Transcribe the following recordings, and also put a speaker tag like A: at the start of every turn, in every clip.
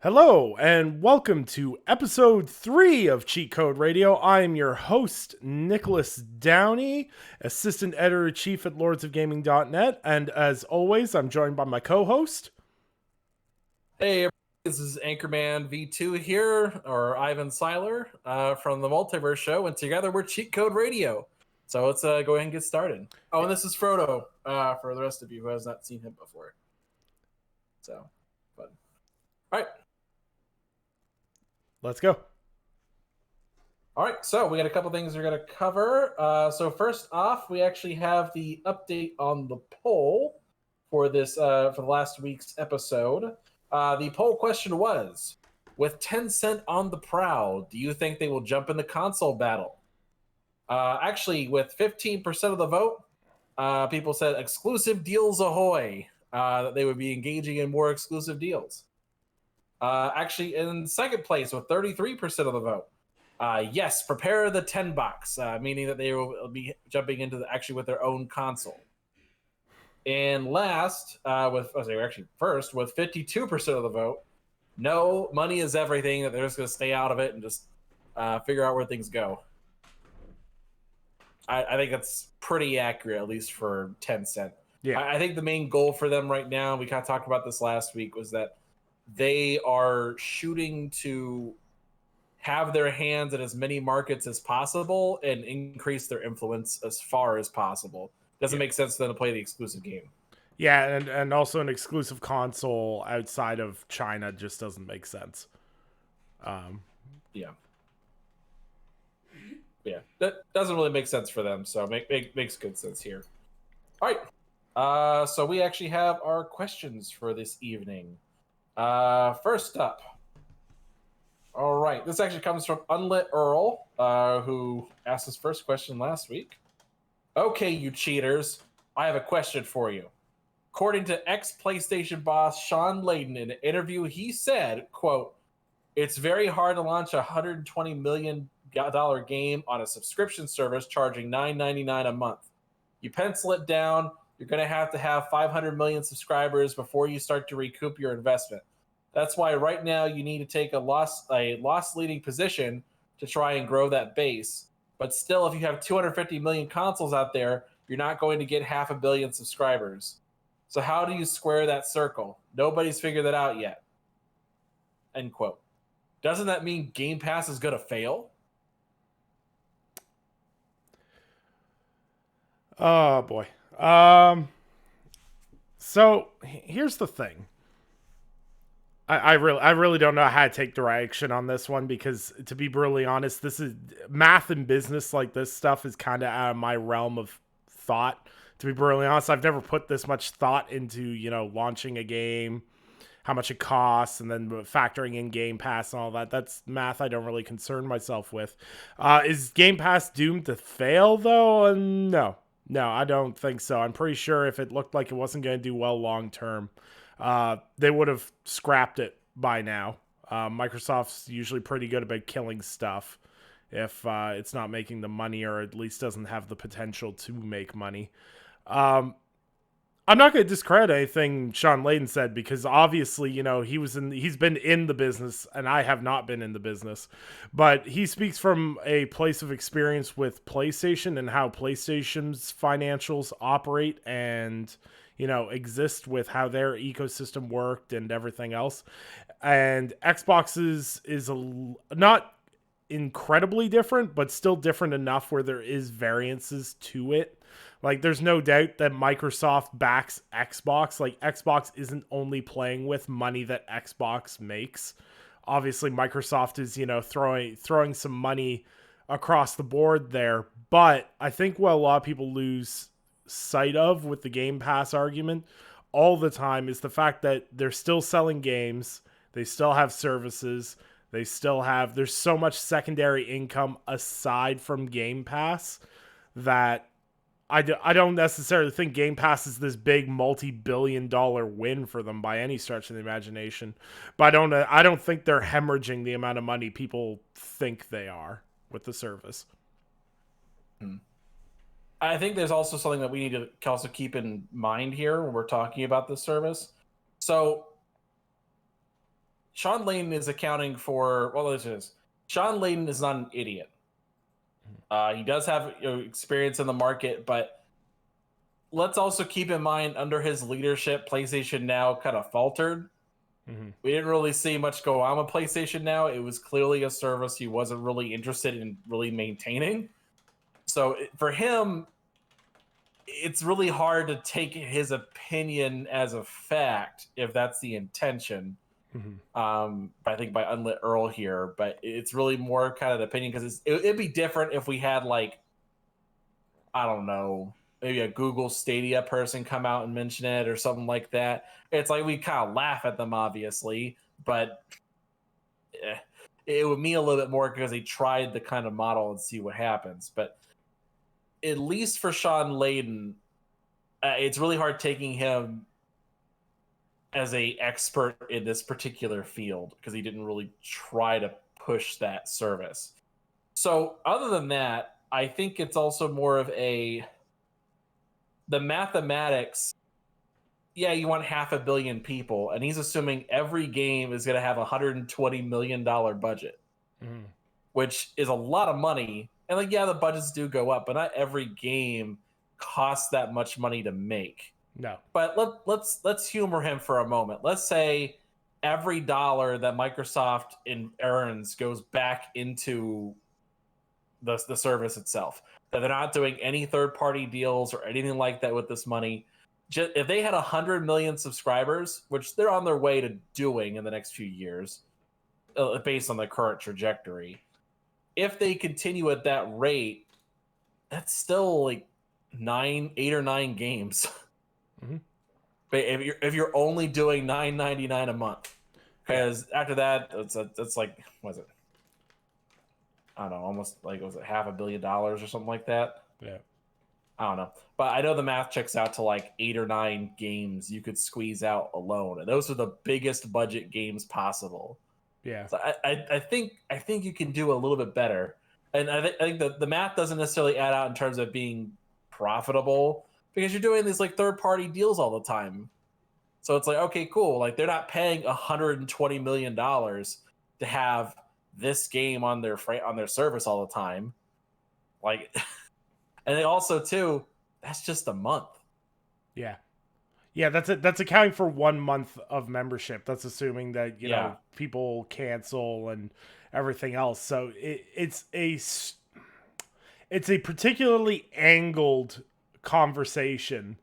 A: Hello, and welcome to episode 3 of Cheat Code Radio. I am your host, Nicholas Downie, Assistant Editor Chief at lordsofgaming.net, and as always, I'm joined by my co host.
B: Hey, this is Anchorman V2 here, or Ivan Siler from the Multiverse Show, and together we're Cheat Code Radio. So let's go ahead and get started. Oh, and this is Frodo for the rest of you who has not seen him before. So, but all right.
A: Let's go.
B: All right, so we got a couple things we're going to cover. So first off, we actually have the update on the poll for this for the last week's episode. The poll question was, with Tencent on the prowl, do you think they will jump in the console battle? Actually, with 15% of the vote, people said exclusive deals ahoy, that they would be engaging in more exclusive deals. Actually, in second place with 33% of the vote, yes, prepare the 10 box, meaning that they will be jumping into with their own console. And last, first with 52% of the vote, no, money is everything, that they're just going to stay out of it and just figure out where things go. I think that's pretty accurate, at least for Tencent.
A: Yeah.
B: I think the main goal for them right now, we kind of talked about this last week, was that they are shooting to have their hands in as many markets as possible and increase their influence as far as possible. Doesn't make sense for them to play the exclusive game.
A: Yeah, and also an exclusive console outside of China just doesn't make sense.
B: Yeah, that doesn't really make sense for them, so makes good sense here. All right, so we actually have our questions for this evening. First up, all right, this actually comes from Unlit Earl, who asked his first question last week. Okay, you cheaters, I have a question for you. According to ex-PlayStation boss Sean Layden in an interview, he said, quote, "It's very hard to launch a $120 million game on a subscription service charging $9.99 a month. You pencil it down, you're going to have 500 million subscribers before you start to recoup your investment. That's why right now you need to take a loss leading position to try and grow that base. But still, if you have 250 million consoles out there, you're not going to get 500 million subscribers. So how do you square that circle? Nobody's figured that out yet." End quote. Doesn't that mean Game Pass is going to fail?
A: Oh, boy. So, here's the thing. I really don't know how to take direction on this one because, to be brutally honest, this is math and business. Like, this stuff is kind of out of my realm of thought. To be brutally honest, I've never put this much thought into launching a game, how much it costs, and then factoring in Game Pass and all that. That's math I don't really concern myself with. Is Game Pass doomed to fail though? No, I don't think so. I'm pretty sure if it looked like it wasn't going to do well long term, they would have scrapped it by now. Microsoft's usually pretty good about killing stuff if it's not making the money, or at least doesn't have the potential to make money. I'm not going to discredit anything Sean Layden said because obviously, he's been in the business and I have not been in the business. But he speaks from a place of experience with PlayStation and how PlayStation's financials operate and, exist with how their ecosystem worked and everything else. And Xbox's is not incredibly different, but still different enough where there is variances to it. Like, there's no doubt that Microsoft backs Xbox. Like, Xbox isn't only playing with money that Xbox makes. Obviously, Microsoft is, throwing some money across the board there. But I think what a lot of people lose sight of with the Game Pass argument all the time is the fact that they're still selling games. They still have services. There's so much secondary income aside from Game Pass that I don't necessarily think Game Pass is this big multi-billion-dollar win for them by any stretch of the imagination. But I don't think they're hemorrhaging the amount of money people think they are with the service.
B: I think there's also something that we need to also keep in mind here when we're talking about this service. So Sean Layden is accounting for, well, this is Sean Layden is not an idiot. He does have experience in the market, but let's also keep in mind under his leadership, PlayStation Now kind of faltered. We didn't really see much go on with PlayStation Now. It was clearly a service he wasn't really interested in really maintaining. So for him, it's really hard to take his opinion as a fact if that's the intention. I think by Unlit Earl here, but it's really more kind of the opinion because it'd be different if we had like, I don't know, maybe a Google Stadia person come out and mention it or something like that. It's like we kind of laugh at them, obviously, but it would mean a little bit more because they tried the kind of model and see what happens. But at least for Sean Layden, it's really hard taking him as a expert in this particular field because he didn't really try to push that service. So other than that, I think it's also more of the mathematics. Yeah, you want 500 million people, and he's assuming every game is going to have $120 million budget, which is a lot of money. And like, yeah, the budgets do go up, but not every game costs that much money to make.
A: No.
B: But let's humor him for a moment. Let's say every dollar that Microsoft earns goes back into the service itself. That they're not doing any third-party deals or anything like that with this money. Just, if they had 100 million subscribers, which they're on their way to doing in the next few years, based on the current trajectory, if they continue at that rate, that's still like 8 or 9 games. But if you're only doing $9.99 a month, because after that it's like, what is it? I don't know, almost like, was it $500 million or something like that?
A: Yeah.
B: I don't know, but I know the math checks out to like 8 or 9 games you could squeeze out alone, and those are the biggest budget games possible.
A: Yeah.
B: So I think you can do a little bit better, and I think the math doesn't necessarily add out in terms of being profitable because you're doing these like third-party deals all the time. So it's like, okay, cool. Like they're not paying $120 million to have this game on their service all the time. Like, and they also too, that's just a month.
A: Yeah. Yeah, that's accounting for 1 month of membership. That's assuming that, you know, people cancel and everything else. So it's a particularly angled conversation,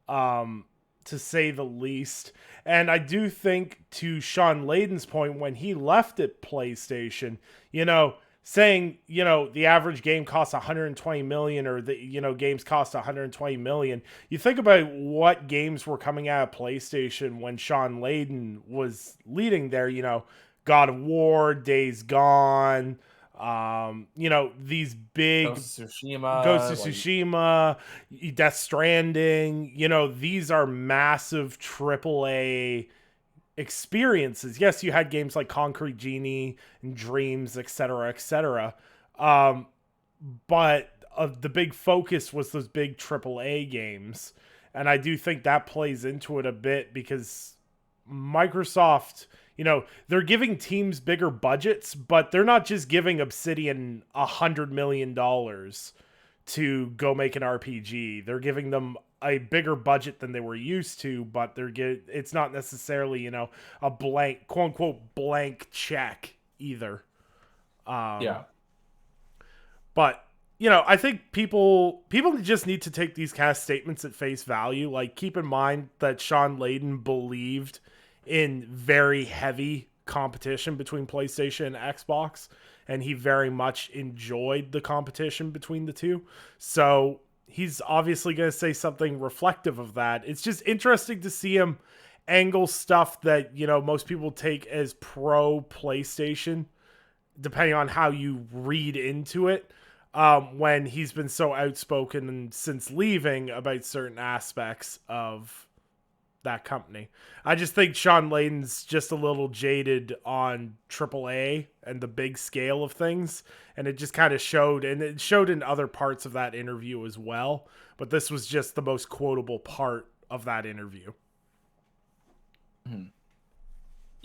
A: to say the least. And I do think, to Sean Layden's point, when he left at PlayStation, you know, saying, you know, the average game costs 120 million, or the, you know, games cost 120 million. You think about what games were coming out of PlayStation when Sean Layden was leading there, you know, God of War, Days Gone, you know, these big
B: Ghost of Tsushima,
A: Death Stranding, you know, these are massive AAA experiences. Yes, you had games like Concrete Genie and Dreams, etc., etc. But the big focus was those big AAA games. And I do think that plays into it a bit because Microsoft, you know, they're giving teams bigger budgets, but they're not just giving Obsidian $100 million to go make an RPG. They're giving them a bigger budget than they were used to, but it's not necessarily, you know, a blank, quote unquote, blank check either. But, you know, I think people just need to take these cast statements at face value. Like, keep in mind that Sean Layden believed in very heavy competition between PlayStation and Xbox, and he very much enjoyed the competition between the two. So he's obviously going to say something reflective of that. It's just interesting to see him angle stuff that, you know, most people take as pro PlayStation, depending on how you read into it, when he's been so outspoken since leaving about certain aspects of that company. I just think Sean Layden's just a little jaded on AAA and the big scale of things, and it just kind of showed, and it showed in other parts of that interview as well, but this was just the most quotable part of that interview.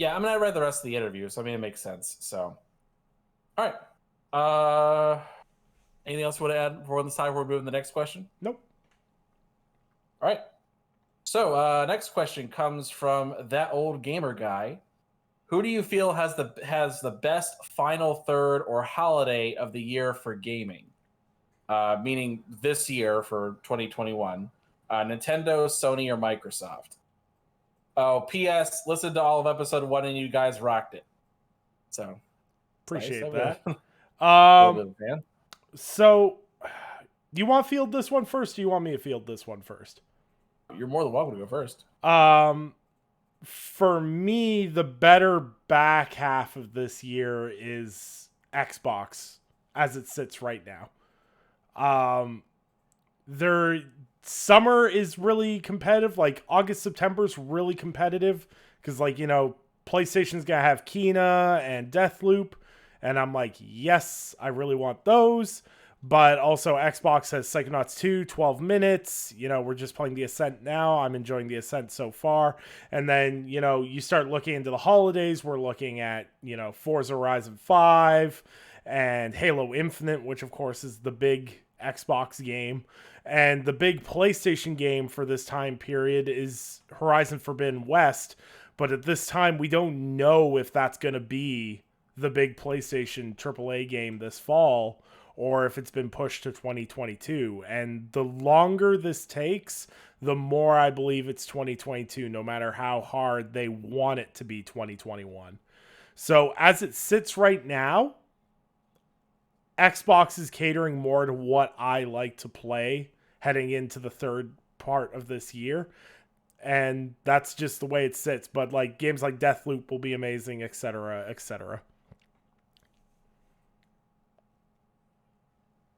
B: Yeah, I mean, I read the rest of the interview, so I mean, it makes sense. So, all right. Anything else you want to add before this time we're moving to the next question?
A: Nope.
B: All right. So, next question comes from that old gamer guy. Who do you feel has the best final third or holiday of the year for gaming? Meaning this year for 2021. Nintendo, Sony, or Microsoft? Oh, P.S. Listen to all of episode 1 and you guys rocked it. So, nice.
A: Appreciate
B: I'm a
A: that.
B: little bit of a fan.
A: So, do you want to field this one first? Or do you want me to field this one first?
B: You're more than welcome to go first.
A: For me, the better back half of this year is Xbox as it sits right now. Their summer is really competitive. Like August, September is really competitive because, like, PlayStation's gonna have Kena and Deathloop, and I'm like, yes, I really want those. But also, Xbox has Psychonauts 2, 12 minutes. We're just playing the Ascent now. I'm enjoying the Ascent so far. And then, you start looking into the holidays. We're looking at, Forza Horizon 5 and Halo Infinite, which, of course, is the big Xbox game. And the big PlayStation game for this time period is Horizon Forbidden West. But at this time, we don't know if that's going to be the big PlayStation AAA game this fall, or if it's been pushed to 2022. And the longer this takes, the more I believe it's 2022, no matter how hard they want it to be 2021. So as it sits right now, Xbox is catering more to what I like to play heading into the third part of this year. And that's just the way it sits. But like games like Deathloop will be amazing, etc., etc.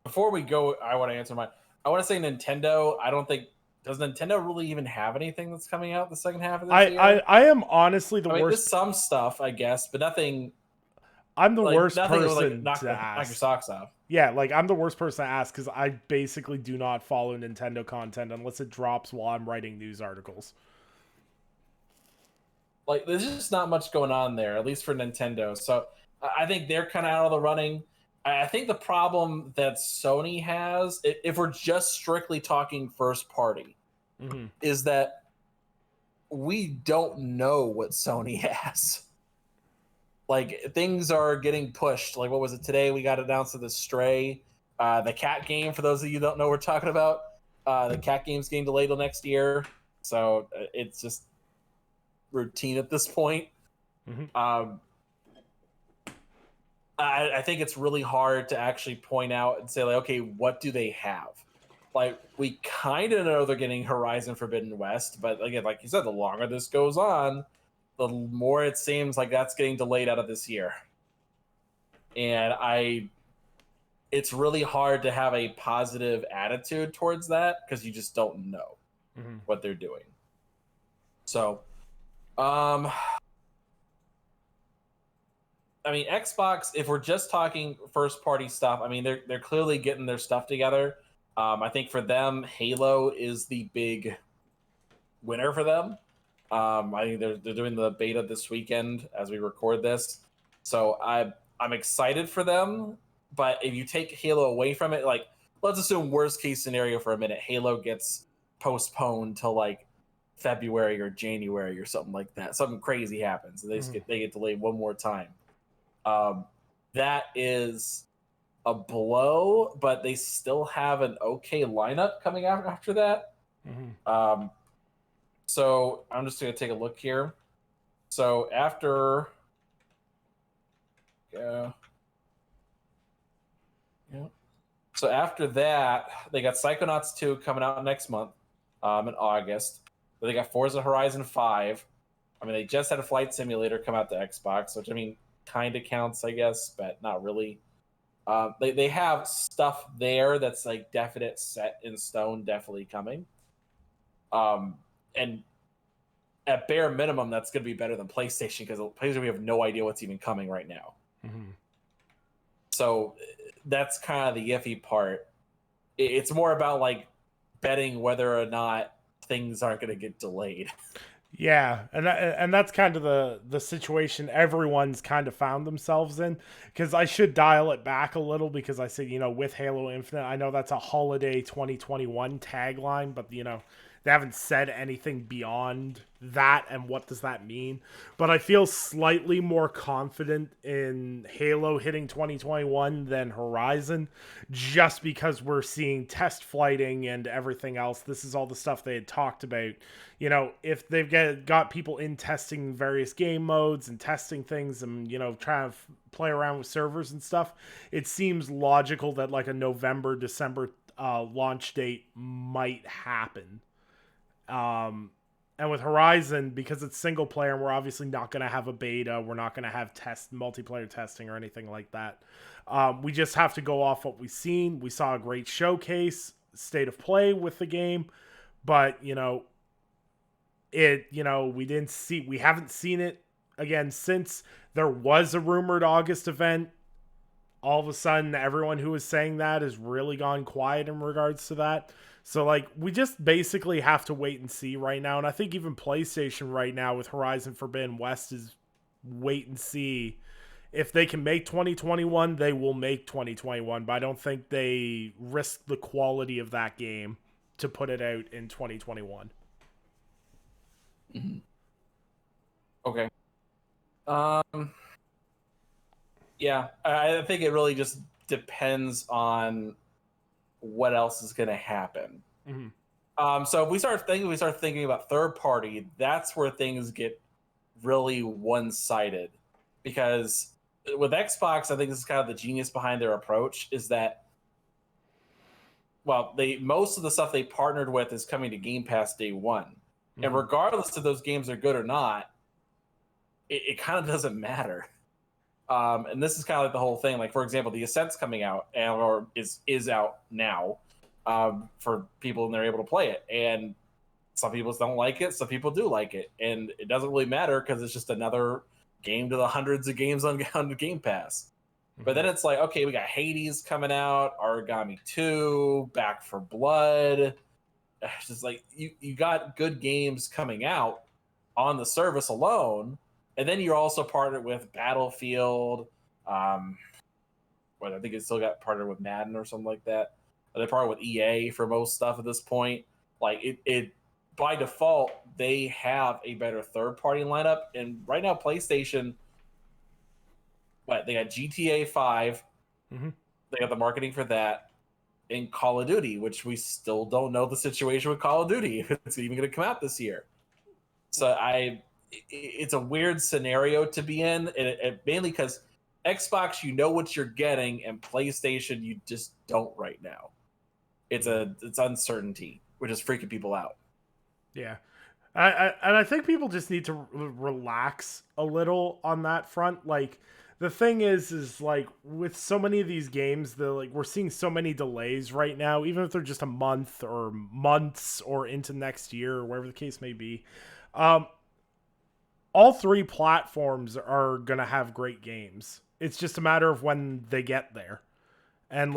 B: Before we go, I want to answer mine. I want to say Nintendo. I don't think does Nintendo really even have anything that's coming out the second half of this year.
A: I am honestly the
B: I mean,
A: worst.
B: there's some stuff, I guess, but nothing.
A: I'm the worst
B: Nothing
A: person
B: will, like, knock
A: to
B: your
A: ask.
B: socks off.
A: Yeah, like I'm the worst person to ask because I basically do not follow Nintendo content unless it drops while I'm writing news articles.
B: Like, there's just not much going on there, at least for Nintendo. So I think they're kind of out of the running. I think the problem that Sony has, if we're just strictly talking first party, is that we don't know what Sony has. Like, things are getting pushed. Like, what was it today? We got announced the Stray, the cat game. For those of you who don't know what we're talking about, the cat game's getting delayed till next year. So it's just routine at this point. I think it's really hard to actually point out and say, like, okay, what do they have? Like, we kind of know they're getting Horizon Forbidden West, but again, like you said, the longer this goes on, the more it seems like that's getting delayed out of this year. And it's really hard to have a positive attitude towards that because you just don't know what they're doing. So, I mean, Xbox, if we're just talking first party stuff, I mean, they're clearly getting their stuff together. I think for them, Halo is the big winner for them. I think they're doing the beta this weekend as we record this. So I'm excited for them. But if you take Halo away from it, like, let's assume worst case scenario for a minute, Halo gets postponed to like February or January or something like that. Something crazy happens. And they get delayed one more time. That is a blow, but they still have an okay lineup coming out after that. So I'm just going to take a look here. So after... So after that, they got Psychonauts 2 coming out next month in August. But they got Forza Horizon 5. I mean, they just had a flight simulator come out to Xbox, which, I mean, kind of counts, I guess, but not really. They have stuff there that's like definite, set in stone, definitely coming. And at bare minimum, that's going to be better than PlayStation because PlayStation, we have no idea what's even coming right now. So that's kind of the iffy part. It's more about like betting whether or not things aren't going to get delayed.
A: Yeah, and that's kind of the situation everyone's kind of found themselves in. Because I should dial it back a little because I said, with Halo Infinite, I know that's a holiday 2021 tagline, but they haven't said anything beyond that. And what does that mean? But I feel slightly more confident in Halo hitting 2021 than Horizon, just because we're seeing test flighting and everything else. This is all the stuff they had talked about. If they've got people in testing various game modes and testing things and, trying to play around with servers and stuff, it seems logical that like a November, December launch date might happen. Um, and with Horizon, because it's single player, and we're obviously not going to have a beta, we're not going to have multiplayer testing or anything like that. We just have to go off what we've seen. We saw a great showcase, state of play with the game, but we haven't seen it again since there was a rumored August event. All of a sudden, everyone who was saying that has really gone quiet in regards to that. So, like, we just basically have to wait and see right now. And I think even PlayStation right now with Horizon Forbidden West is wait and see. If they can make 2021, they will make 2021. But I don't think they risk the quality of that game to put it out in 2021.
B: Mm-hmm. Okay. Um. Yeah, I think it really just depends on what else is going to happen.
A: Mm-hmm.
B: So if we start thinking about third party, that's where things get really one-sided, because with Xbox, I think this is kind of the genius behind their approach, is that, well, most of the stuff they partnered with is coming to Game Pass day one. Mm-hmm. And regardless if those games are good or not, it kind of doesn't matter. And this is kind of like the whole thing. Like, for example, the Ascent's coming out or is out now for people, and they're able to play it. And some people don't like it, some people do like it, and it doesn't really matter because it's just another game to the hundreds of games on Game Pass. Mm-hmm. But then it's like, okay, we got Hades coming out, Origami 2, Back for Blood. It's just like you got good games coming out on the service alone. And then you're also partnered with Battlefield. I think it still got partnered with Madden or something like that. They're partnered with EA for most stuff at this point. Like it by default, they have a better third-party lineup. And right now, PlayStation, they got GTA 5. Mm-hmm. They got the marketing for that. And Call of Duty, which we still don't know the situation with Call of Duty, if it's even going to come out this year. So it's a weird scenario to be in, and mainly because Xbox, you know what you're getting, and PlayStation, you just don't right now. It's uncertainty, which is freaking people out.
A: Yeah, I think people just need to relax a little on that front. Like, the thing is like with so many of these games, we're seeing so many delays right now, even if they're just a month or months or into next year or whatever the case may be. All three platforms are going to have great games. It's just a matter of when they get there. And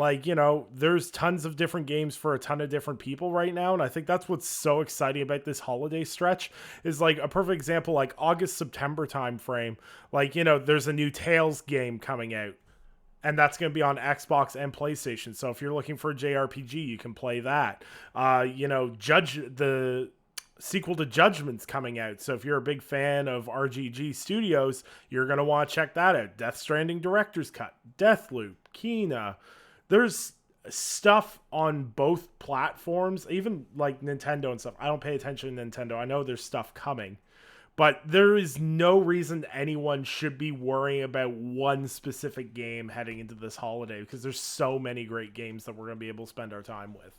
A: there's tons of different games for a ton of different people right now. And I think that's what's so exciting about this holiday stretch is like a perfect example, like August, September time frame. There's a new Tales game coming out. And that's going to be on Xbox and PlayStation. So if you're looking for a JRPG, you can play that. The sequel to Judgment's coming out. So if you're a big fan of RGG Studios, you're going to want to check that out. Death Stranding Director's Cut, Deathloop, Kena. There's stuff on both platforms, even like Nintendo and stuff. I don't pay attention to Nintendo. I know there's stuff coming. But there is no reason anyone should be worrying about one specific game heading into this holiday, because there's so many great games that we're going to be able to spend our time with.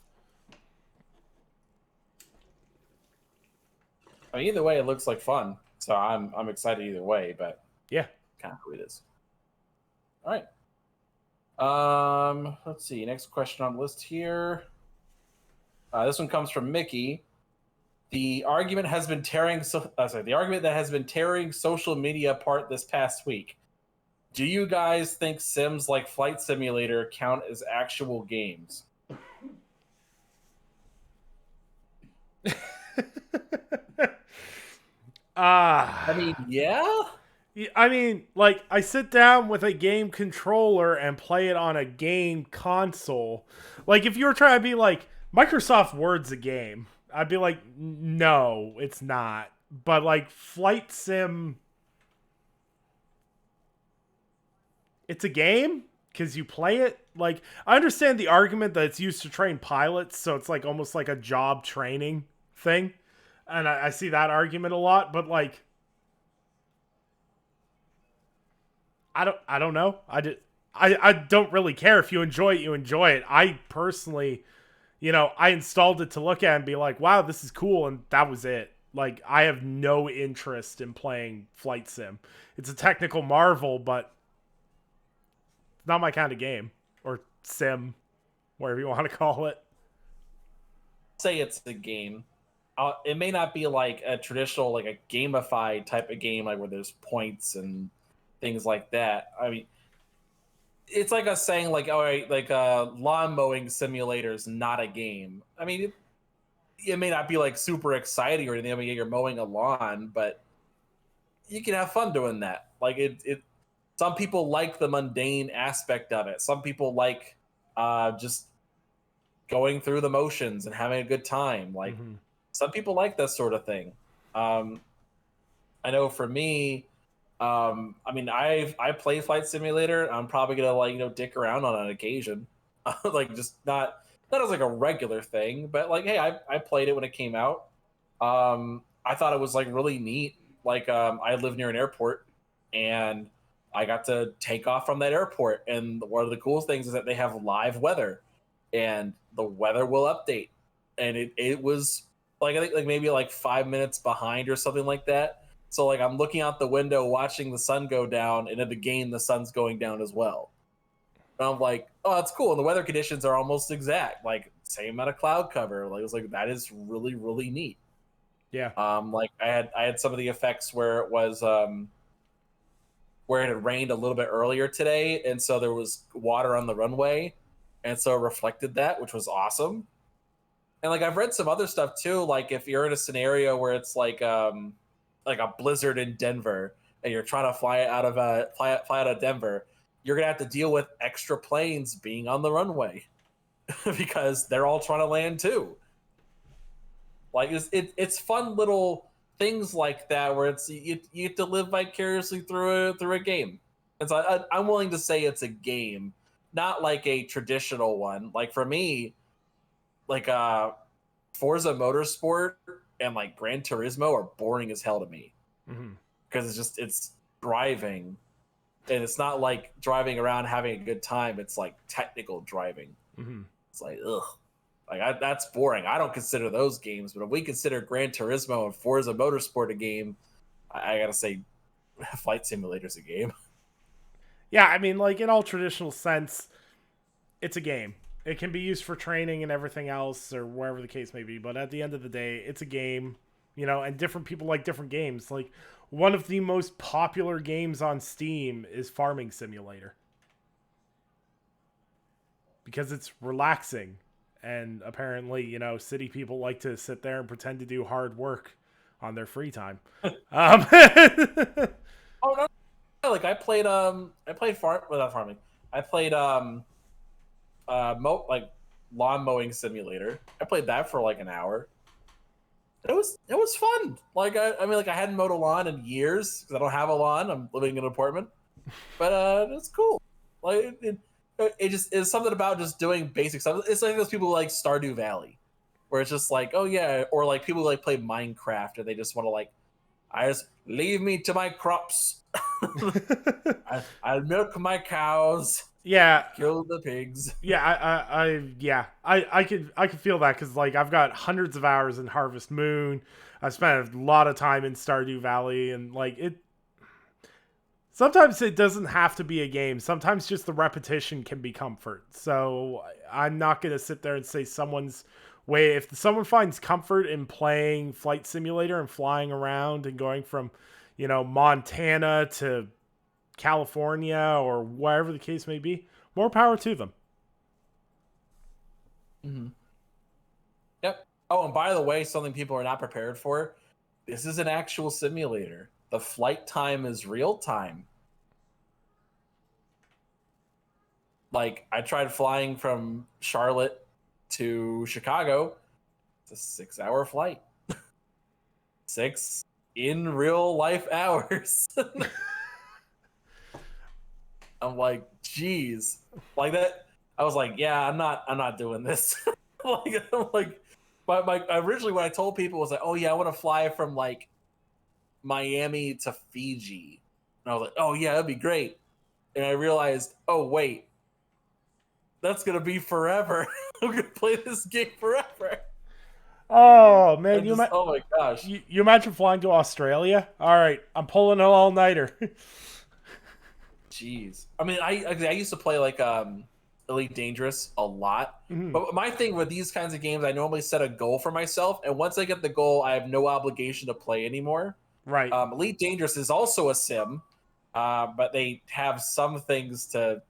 B: I mean, either way, it looks like fun, so I'm excited either way. But
A: yeah,
B: kind of who it is. All right. Let's see. Next question on the list here. This one comes from Mickey. The argument that has been tearing social media apart this past week. Do you guys think Sims like Flight Simulator count as actual games? I mean,
A: Ah.
B: yeah.
A: I mean, like, I sit down with a game controller and play it on a game console. Like, if you were trying to be like, Microsoft Word's a game, I'd be like, no, it's not. But, like, Flight Sim, it's a game because you play it. Like, I understand the argument that it's used to train pilots, so it's like almost like a job training thing. And I see that argument a lot, but, like, I don't know. I don't really care if you enjoy it, you enjoy it. I personally, I installed it to look at and be like, wow, this is cool, and that was it. Like, I have no interest in playing Flight Sim. It's a technical marvel, but it's not my kind of game. Or sim, whatever you want to call it.
B: Say it's a game. It may not be like a traditional, like a gamified type of game, like where there's points and things like that. I mean, it's like us saying like, all right, like a lawn mowing simulator is not a game. I mean, it may not be like super exciting or anything. I mean, you're mowing a lawn, but you can have fun doing that. Like it. Some people like the mundane aspect of it. Some people like just going through the motions and having a good time. Like
A: Mm-hmm.
B: some people like that sort of thing. Um, I know for me, I mean, I play Flight Simulator. I'm probably gonna like dick around on an occasion, like just not as like a regular thing, but like hey, I played it when it came out. I thought it was like really neat. Like I live near an airport, and I got to take off from that airport. And one of the cool things is that they have live weather, and the weather will update. And it was like I think like maybe like 5 minutes behind or something like that. So like I'm looking out the window watching the sun go down, and in the game the sun's going down as well. And I'm like, oh, that's cool. And the weather conditions are almost exact, like same amount of cloud cover. Like it was like that is really really neat.
A: Yeah.
B: Like I had some of the effects where it was where it had rained a little bit earlier today, and so there was water on the runway, and so it reflected that, which was awesome. And like I've read some other stuff too, like if you're in a scenario where it's like a blizzard in Denver and you're trying to fly out of Denver, you're gonna have to deal with extra planes being on the runway because they're all trying to land too. Like it's fun little things like that where it's you get to live vicariously through a game. And so I'm willing to say it's a game, not like a traditional one. Like for me, like Forza Motorsport and like Gran Turismo are boring as hell to me
A: Mm-hmm.
B: because it's driving, and it's not like driving around having a good time. It's like technical driving.
A: Mm-hmm.
B: It's like ugh. Like that's boring. I don't consider those games, but if we consider Gran Turismo and Forza Motorsport a game, I gotta say, Flight Simulator's a game.
A: Yeah, I mean, like, in all traditional sense, it's a game. It can be used for training and everything else, or wherever the case may be. But at the end of the day, it's a game, and different people like different games. Like, one of the most popular games on Steam is Farming Simulator because it's relaxing. And apparently, city people like to sit there and pretend to do hard work on their free time. Um,
B: Oh no, like I played farm without farming. I played like lawn mowing simulator. I played that for like an hour. It was fun. Like I mean like I hadn't mowed a lawn in years because I don't have a lawn. I'm living in an apartment, but it's cool. Like it just is something about just doing basic stuff. It's like those people who like Stardew Valley, where it's just like oh yeah, or like people who like play Minecraft and they just want to like I just leave me to my crops. I milk my cows,
A: yeah,
B: kill the pigs.
A: yeah, I could feel that because like I've got hundreds of hours in Harvest Moon. I spent a lot of time in Stardew Valley, and like it. Sometimes it doesn't have to be a game. Sometimes just the repetition can be comfort. So I'm not gonna sit there and say someone's way. If someone finds comfort in playing Flight Simulator and flying around and going from, Montana to California or wherever the case may be, more power to them.
B: Mm-hmm. Yep. Oh, and by the way, something people are not prepared for. this is an actual simulator. The flight time is real time. Like, I tried flying from Charlotte to Chicago. It's a 6-hour flight. 6 in real life hours. I'm like, geez. Like that. I was like, yeah, I'm not doing this. But originally when I told people was like, oh yeah, I want to fly from like Miami to Fiji. And I was like, oh yeah, that'd be great. And I realized, oh wait, that's gonna be forever. I'm gonna play this game forever.
A: Oh man,
B: Oh my gosh.
A: you imagine flying to Australia? All right, I'm pulling an all nighter.
B: Jeez. I mean, I used to play like Elite Dangerous a lot.
A: Mhm.
B: But my thing with these kinds of games, I normally set a goal for myself, and once I get the goal, I have no obligation to play anymore.
A: Right.
B: Elite Dangerous is also a sim, but they have some things to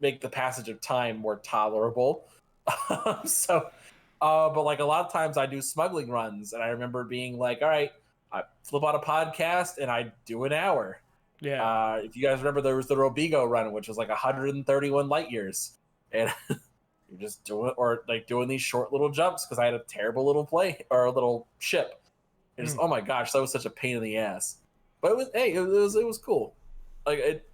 B: make the passage of time more tolerable. But like a lot of times I do smuggling runs, and I remember being like, all right, I flip on a podcast and I do an hour.
A: Yeah.
B: If you guys remember, there was the Robigo run, which was like 131 light years, and you're just doing these short little jumps because I had a terrible little play or a little ship. And just, oh my gosh, that was such a pain in the ass. But it was cool. Like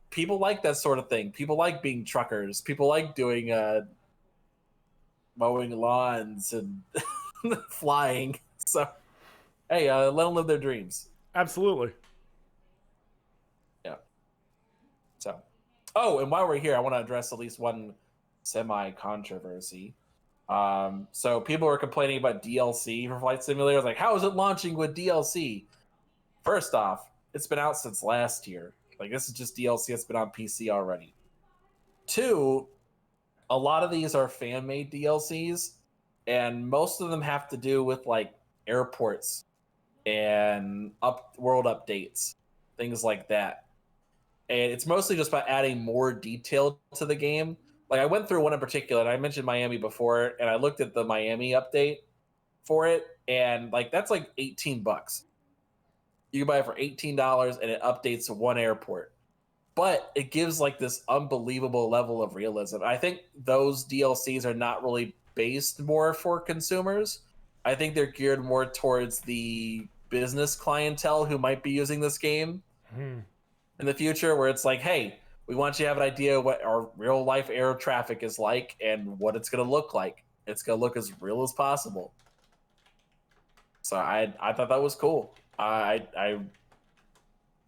B: people like that sort of thing. People like being truckers. People like doing mowing lawns and flying. So hey, let them live their dreams.
A: Absolutely.
B: Yeah. So, oh, and while we're here, I want to address at least one semi-controversy. So people were complaining about DLC for Flight Simulator. Like, how is it launching with DLC? First off, it's been out since last year. Like, this is just DLC that's been on PC already. 2, a lot of these are fan-made DLCs, and most of them have to do with like airports and world updates, things like that. And it's mostly just about adding more detail to the game. Like I went through one in particular, and I mentioned Miami before, and I looked at the Miami update for it, and like that's like $18. You can buy it for $18, and it updates one airport. But it gives like this unbelievable level of realism. I think those DLCs are not really based more for consumers. I think they're geared more towards the business clientele who might be using this game in the future, where it's like, hey, we want you to have an idea what our real life air traffic is like and what it's going to look like. It's going to look as real as possible. So I thought that was cool. But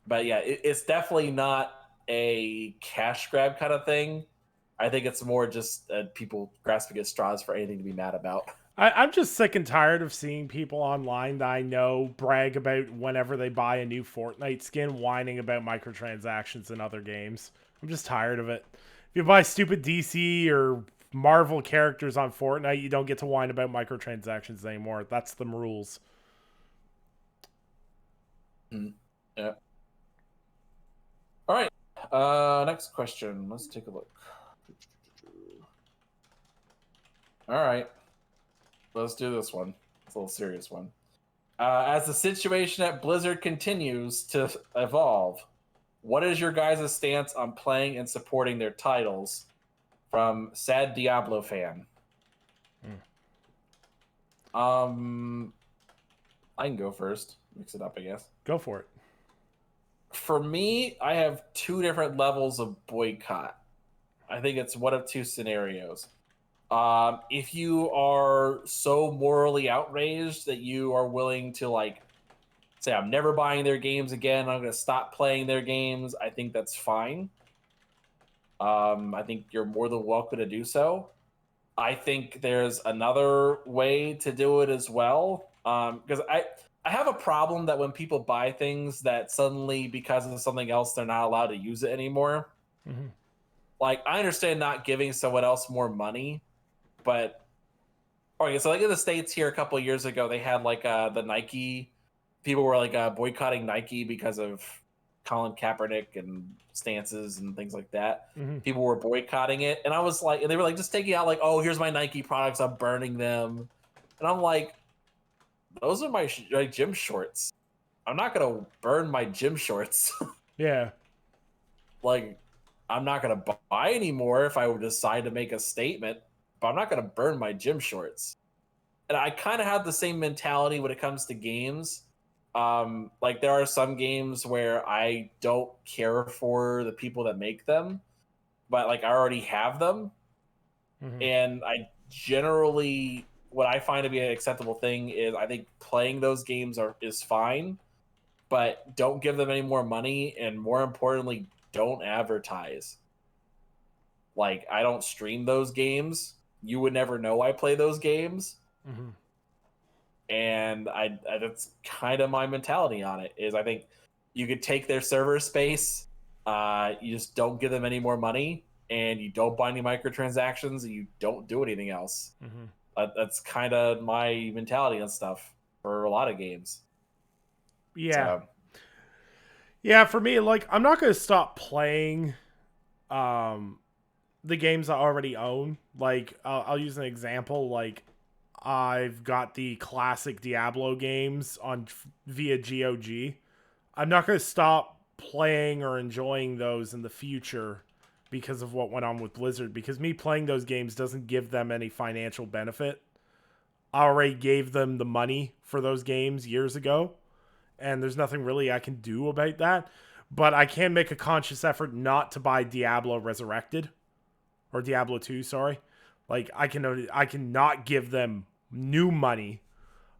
B: yeah, it's definitely not a cash grab kind of thing. I think it's more just people grasping at straws for anything to be mad about.
A: I'm just sick and tired of seeing people online that I know brag about whenever they buy a new Fortnite skin, whining about microtransactions in other games. I'm just tired of it. If you buy stupid DC or Marvel characters on Fortnite, you don't get to whine about microtransactions anymore. That's the rules.
B: Yeah. All right. Next question. Let's take a look. All right. Let's do this one. It's a little serious one. As the situation at Blizzard continues to evolve, what is your guys' stance on playing and supporting their titles? From Sad Diablo fan. I can go first. Mix it up, I guess.
A: Go for it.
B: For me, I have 2 different levels of boycott. I think it's one of 2 scenarios. If you are so morally outraged that you are willing to like say, I'm never buying their games again, I'm going to stop playing their games, I think that's fine. I think you're more than welcome to do so. I think there's another way to do it as well. Because I have a problem that when people buy things that suddenly, because of something else, they're not allowed to use it anymore.
A: Mm-hmm.
B: Like, I understand not giving someone else more money, but okay, so like in the States here a couple of years ago, they had like the Nike people were like boycotting Nike because of Colin Kaepernick and stances and things like that.
A: Mm-hmm.
B: People were boycotting it, and I was like, and they were like just taking out like, oh, here's my Nike products, I'm burning them, and I'm like, those are my gym shorts. I'm not gonna burn my gym shorts.
A: Yeah.
B: Like, I'm not gonna buy anymore if I would decide to make a statement, but I'm not gonna burn my gym shorts. And I kind of have the same mentality when it comes to games. Like there are some games where I don't care for the people that make them, but like I already have them,
A: Hmm.
B: and I generally what I find to be an acceptable thing is I think playing those games is fine, but don't give them any more money, and more importantly, don't advertise. Like I don't stream those games. You would never know I play those games,
A: Hmm.
B: and I that's kind of my mentality on it. Is I think you could take their server space, you just don't give them any more money, and you don't buy any microtransactions, and you don't do anything else.
A: Hmm.
B: That's kind of my mentality on stuff for a lot of games.
A: Yeah.
B: So
A: Yeah, for me, like, I'm not going to stop playing um, the games I already own. Like, I'll use an example. Like, I've got the classic Diablo games on via GOG. I'm not going to stop playing or enjoying those in the future because of what went on with Blizzard. Because me playing those games doesn't give them any financial benefit. I already gave them the money for those games years ago, and there's nothing really I can do about that. But I can make a conscious effort not to buy Diablo Resurrected or Diablo 2, sorry. Like I can not give them new money.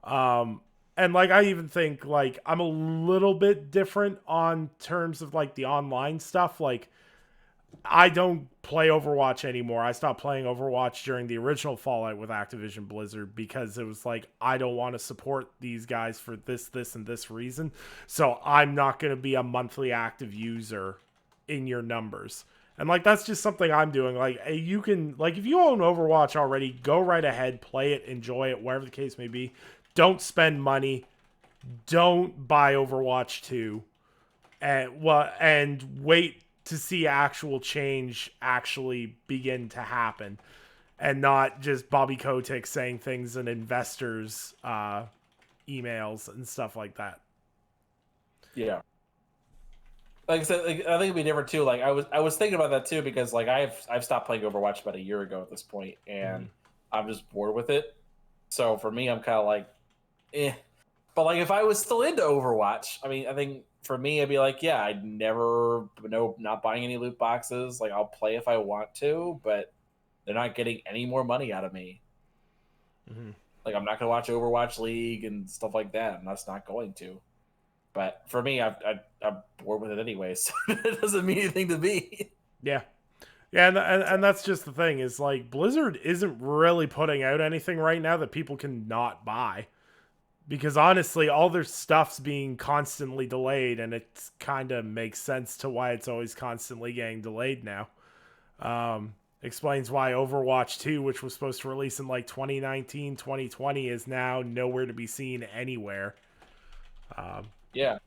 A: Um and like I even think like I'm a little bit different on terms of like the online stuff. Like I don't play Overwatch anymore. I stopped playing Overwatch during the original Fallout with Activision Blizzard because it was like I don't want to support these guys for this, and this reason. So I'm not going to be a monthly active user in your numbers. And like that's just something I'm doing. Like you can like if you own Overwatch already, go right ahead, play it, enjoy it, whatever the case may be. Don't spend money. Don't buy Overwatch 2 and wait to see actual change actually begin to happen and not just Bobby Kotick saying things in investors emails and stuff like that.
B: yeah, like I said, like, I think it'd be different too. Like I was thinking about that too because like I've stopped playing Overwatch about a year ago at this point,
A: Mm-hmm.
B: and I'm just bored with it. So for me, I'm kind of like, eh. But like if I was still into Overwatch, I mean, I think for me, I'd be like, yeah, I'd never no not buying any loot boxes. Like I'll play if I want to, but they're not getting any more money out of me.
A: Mm-hmm.
B: Like I'm not gonna watch Overwatch League and stuff like that. I'm just not going to. But for me, I'm bored with it anyway, so it doesn't mean anything to me.
A: Yeah. Yeah,
B: So,
A: and that's just the thing is like Blizzard isn't really putting out anything right now that people can not buy because honestly, all their stuff's being constantly delayed, and it kind of makes sense to why it's always constantly getting delayed now. Explains why Overwatch 2, which was supposed to release in like 2019, 2020, is now nowhere to be seen anywhere. Um,
B: yeah,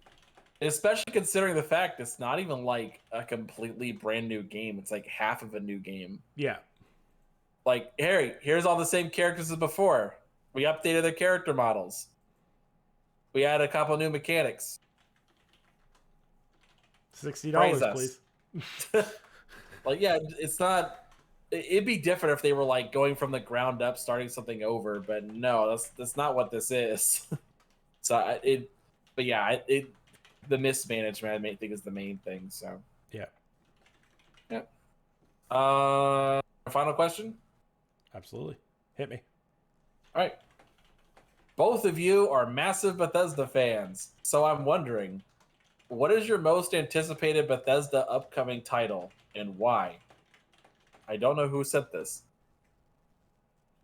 B: especially considering the fact it's not even like a completely brand new game. It's like half of a new game.
A: yeah,
B: Like, Harry, here's all the same characters as before. We updated their character models. We added a couple new mechanics. Praise
A: $60,
B: us.
A: please.
B: Like, yeah, it's not. It'd be different if they were like going from the ground up, starting something over. But no, that's not what this is. So it, but yeah, the mismanagement I think is the main thing. So
A: Yeah,
B: yeah. Final question.
A: absolutely. Hit me.
B: All right. Both of you are massive Bethesda fans, so I'm wondering, what is your most anticipated Bethesda upcoming title and why? I don't know who said this.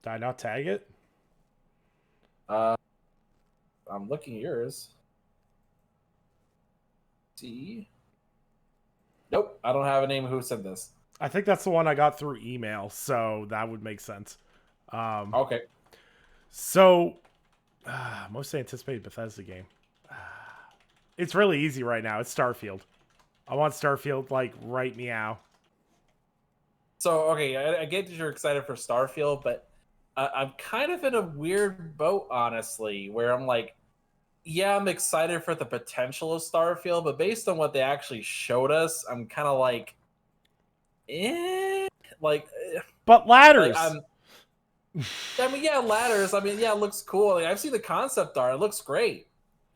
A: Did I not tag it?
B: Uh, I'm looking at yours. See? Nope, I don't have a name who said this.
A: I think that's the one I got through email, so that would make sense. Um,
B: Okay.
A: so, most anticipated Bethesda game. It's really easy right now. It's Starfield. I want Starfield like right meow.
B: So, okay, I get that you're excited for Starfield, but I'm kind of in a weird boat, honestly, where I'm like, yeah, I'm excited for the potential of Starfield, but based on what they actually showed us, I'm kind of like, eh, like,
A: But
B: like
A: ladders.
B: I mean, yeah, ladders. I mean, yeah, it looks cool. Like, I've seen the concept art; it looks great.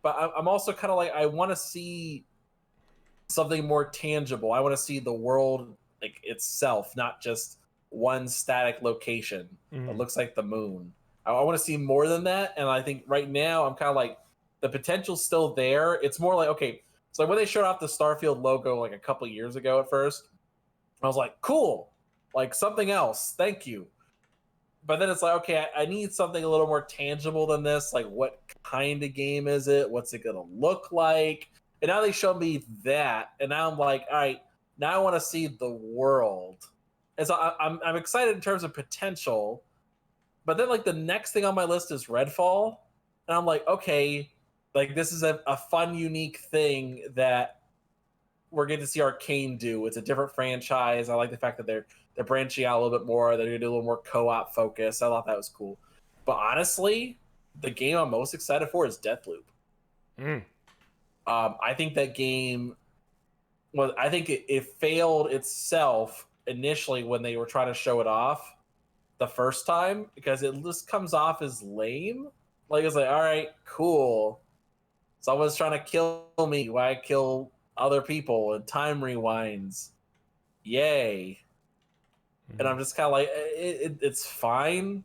B: But I'm also kind of like, I want to see something more tangible. I want to see the world like itself, not just one static location that
A: Mhm.
B: looks like the moon. I want to see more than that. And I think right now I'm kind of like the potential's still there. It's more like, okay, so when they showed off the Starfield logo like a couple years ago at first, I was like, cool, like something else. Thank you. But then it's like, okay, I need something a little more tangible than this. Like, what kind of game is it? What's it gonna look like? And now they show me that, and now I'm like, all right, now I want to see the world. And so I'm excited in terms of potential. But then like the next thing on my list is Redfall, and I'm like, okay, like this is a fun, unique thing that we're getting to see Arcane do. It's a different franchise. I like the fact that they're branching out a little bit more. They're gonna do a little more co-op focus. I thought that was cool. But honestly, the game I'm most excited for is Deathloop.
A: Mm.
B: I think that game well, I think it failed itself initially when they were trying to show it off the first time because it just comes off as lame. Like it's like, all right, cool. Someone's trying to kill me. Why kill other people? And time rewinds. Yay. And
A: Mhm.
B: I'm just kind of like, it's fine.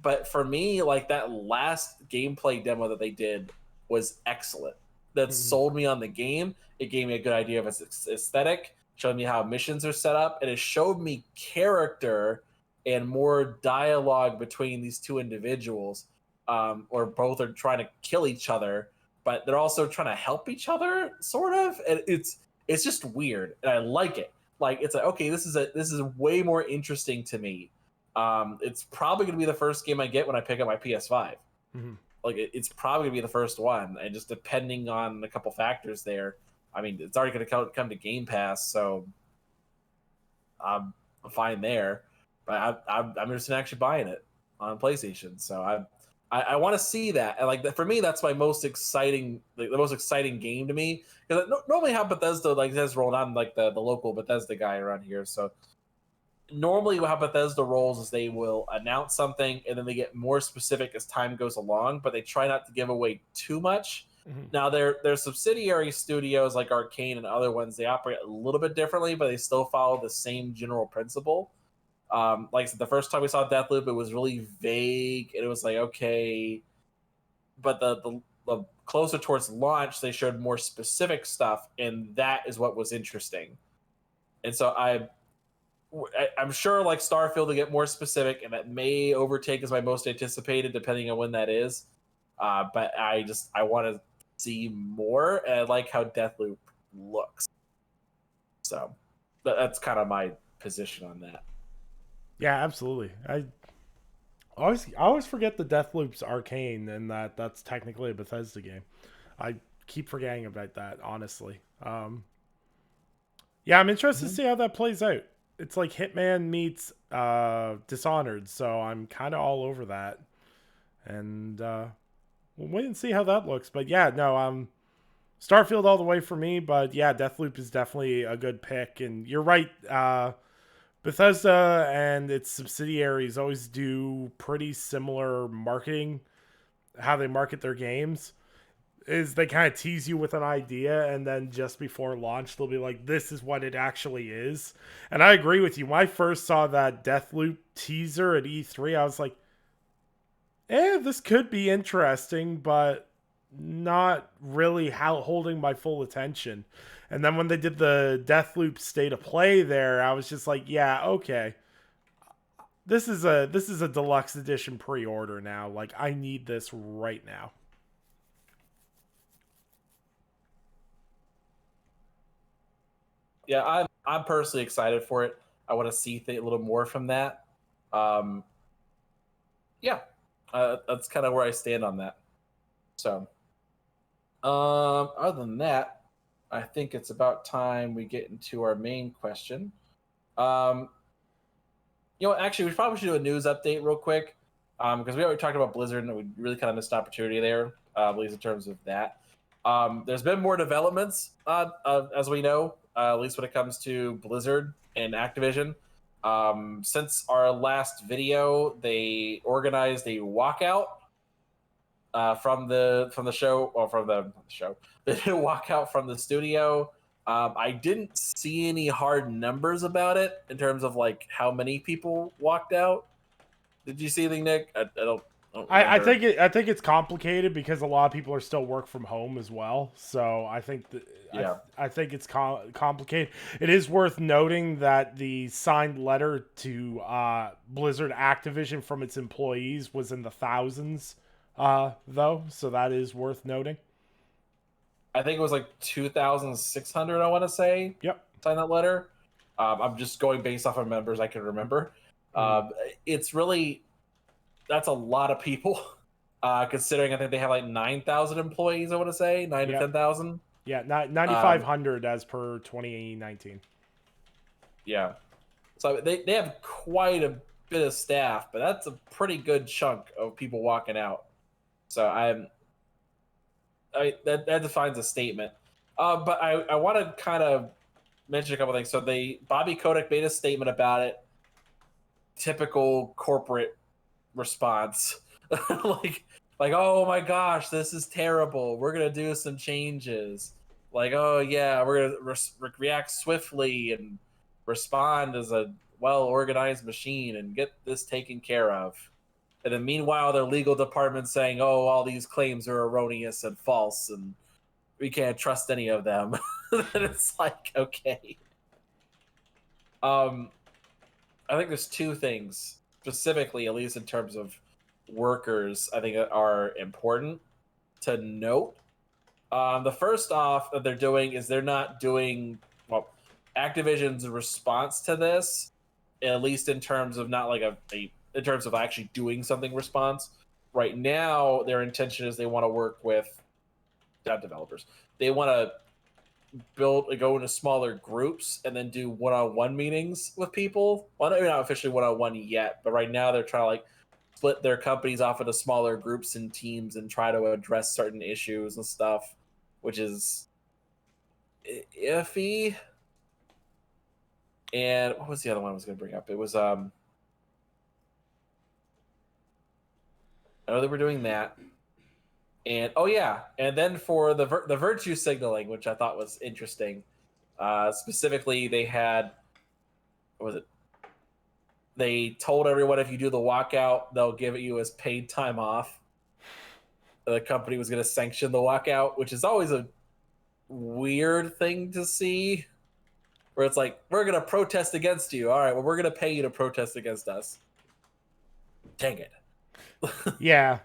B: But for me, like that last gameplay demo that they did was excellent. That
A: Mhm.
B: sold me on the game. It gave me a good idea of its aesthetic, showed me how missions are set up, and it showed me character and more dialogue between these two individuals, or both are trying to kill each other, but they're also trying to help each other, sort of. And it's just weird, and I like it. Like it's like, okay, this is way more interesting to me. It's probably going to be the first game I get when I pick up my PS5.
A: Mhm.
B: Like it's probably going to be the first one, and just depending on a couple factors there. I mean, it's already going to come to Game Pass, so I'm fine there. But I'm just actually buying it on PlayStation, so I want to see that. And like for me, that's my most exciting, like, the most exciting game to me. Because normally how Bethesda like has rolled on like the local Bethesda guy around here, so normally how Bethesda rolls is they will announce something and then they get more specific as time goes along, but they try not to give away too much.
A: Mhm.
B: Now their subsidiary studios like Arcane and other ones, they operate a little bit differently, but they still follow the same general principle. Like I said, the first time we saw Deathloop, it was really vague. And it was like, okay, but the closer towards launch, they showed more specific stuff, and that is what was interesting. And so I'm sure like Starfield will get more specific, and that may overtake as my most anticipated, depending on when that is. But I want to see more, and I like how Deathloop looks. So that's kind of my position on that.
A: Yeah, absolutely. I always forget the Deathloop's Arcane and that's technically a Bethesda game. I keep forgetting about that, honestly. Yeah, I'm interested to
B: Mhm.
A: see how that plays out. It's like Hitman meets Dishonored, so I'm kind of all over that. And we'll wait and see how that looks. But yeah, no, Starfield all the way for me. But yeah, Deathloop is definitely a good pick. And you're right. Bethesda and its subsidiaries always do pretty similar marketing, how they market their games. Is they kind of tease you with an idea, and then just before launch, they'll be like, this is what it actually is. And I agree with you. When I first saw that Deathloop teaser at E3, I was like, this could be interesting, but not really how holding my full attention. And then when they did the Deathloop state of play there, I was just like, yeah, okay. This is a deluxe edition pre-order now. Like I need this right now.
B: Yeah, I'm personally excited for it. I want to see a little more from that. Um, yeah, that's kind of where I stand on that. So, other than that, I think it's about time we get into our main question. Um, actually, we probably should do a news update real quick. because we already talked about Blizzard and we really kind of missed an opportunity there, at least in terms of that. There's been more developments, as we know, at least when it comes to Blizzard and Activision. Since our last video, they organized a walkout from the show, or from the show. They did a walkout from the studio. I didn't see any hard numbers about it in terms of like how many people walked out. Did you see anything, Nick? I don't
A: I
B: remember.
A: think it's complicated because a lot of people are still work from home as well. So I think that
B: Yeah.
A: I think it's complicated. It is worth noting that the signed letter to Blizzard Activision from its employees was in the thousands, though. So that is worth noting.
B: I think it was like 2,600. I want to say
A: Yep.
B: signed that letter. I'm just going based off of members I can remember.
A: Mm.
B: It's really that's a lot of people, considering I think they have like 9,000 employees. I want to say 9 to
A: Yep.
B: 10,000.
A: Yeah. 9,500 as per 2019.
B: Yeah, so they have quite a bit of staff, but that's a pretty good chunk of people walking out. So that defines a statement. But I want to kind of mention a couple things. So Bobby Kotick made a statement about it. Typical corporate response, like oh my gosh, this is terrible. We're gonna do some changes. Like oh yeah, we're gonna react swiftly and respond as a well organized machine and get this taken care of. And then meanwhile, their legal department saying, "Oh, all these claims are erroneous and false, and we can't trust any of them." And it's like, okay. Um, I think there's two things specifically, at least in terms of workers, I think are important to note. The first off that they're doing is they're not doing well. Activision's response to this, at least in terms of not like in terms of actually doing something response. Right now, their intention is they want to work with not developers. They want to go into smaller groups and then do one-on-one meetings with people. Well, maybe not officially one-on-one yet, but right now they're trying to like split their companies off into smaller groups and teams and try to address certain issues and stuff, which is iffy. And what was the other one I was going to bring up? It was I know they were doing that. And oh yeah, and then for the virtue signaling, which I thought was interesting. Specifically, they had what was it? They told everyone if you do the walkout, they'll give it you as paid time off. The company was going to sanction the walkout, which is always a weird thing to see. Where it's like, we're going to protest against you. All right, well, we're going to pay you to protest against us. Dang it.
A: Yeah.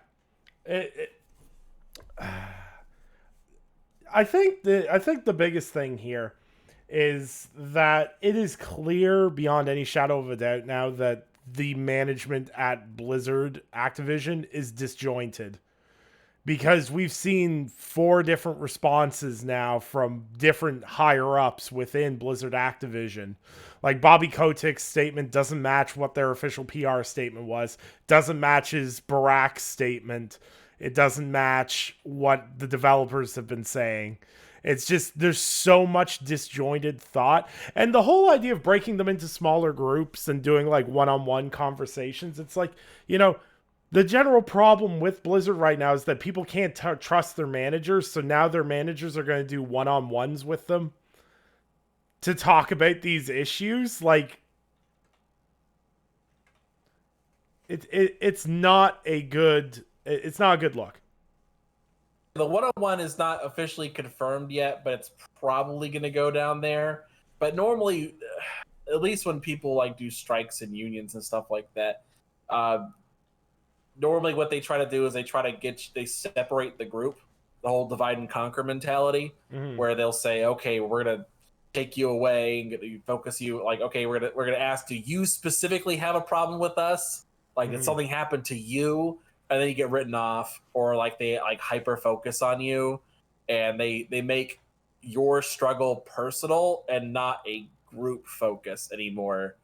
A: I think the biggest thing here is that it is clear beyond any shadow of a doubt now that the management at Blizzard Activision is disjointed, because we've seen 4 different responses now from different higher ups within Blizzard Activision. Like Bobby Kotick's statement doesn't match what their official PR statement was, doesn't match his Barack statement, it doesn't match what the developers have been saying. It's just there's so much disjointed thought. And the whole idea of breaking them into smaller groups and doing like one-on-one conversations, it's like, the general problem with Blizzard right now is that people can't trust their managers, so now their managers are going to do one-on-ones with them to talk about these issues. Like, it's not a good look.
B: The one-on-one is not officially confirmed yet, but it's probably going to go down there. But normally, at least when people like do strikes and unions and stuff like that, normally what they try to do is they separate the group, the whole divide and conquer mentality, where they'll say, okay, we're gonna take you away and focus you, like, okay, we're gonna ask, do you specifically have a problem with us? Like, did something happen to you? And then you get written off, or like they like hyper focus on you, and they make your struggle personal and not a group focus anymore,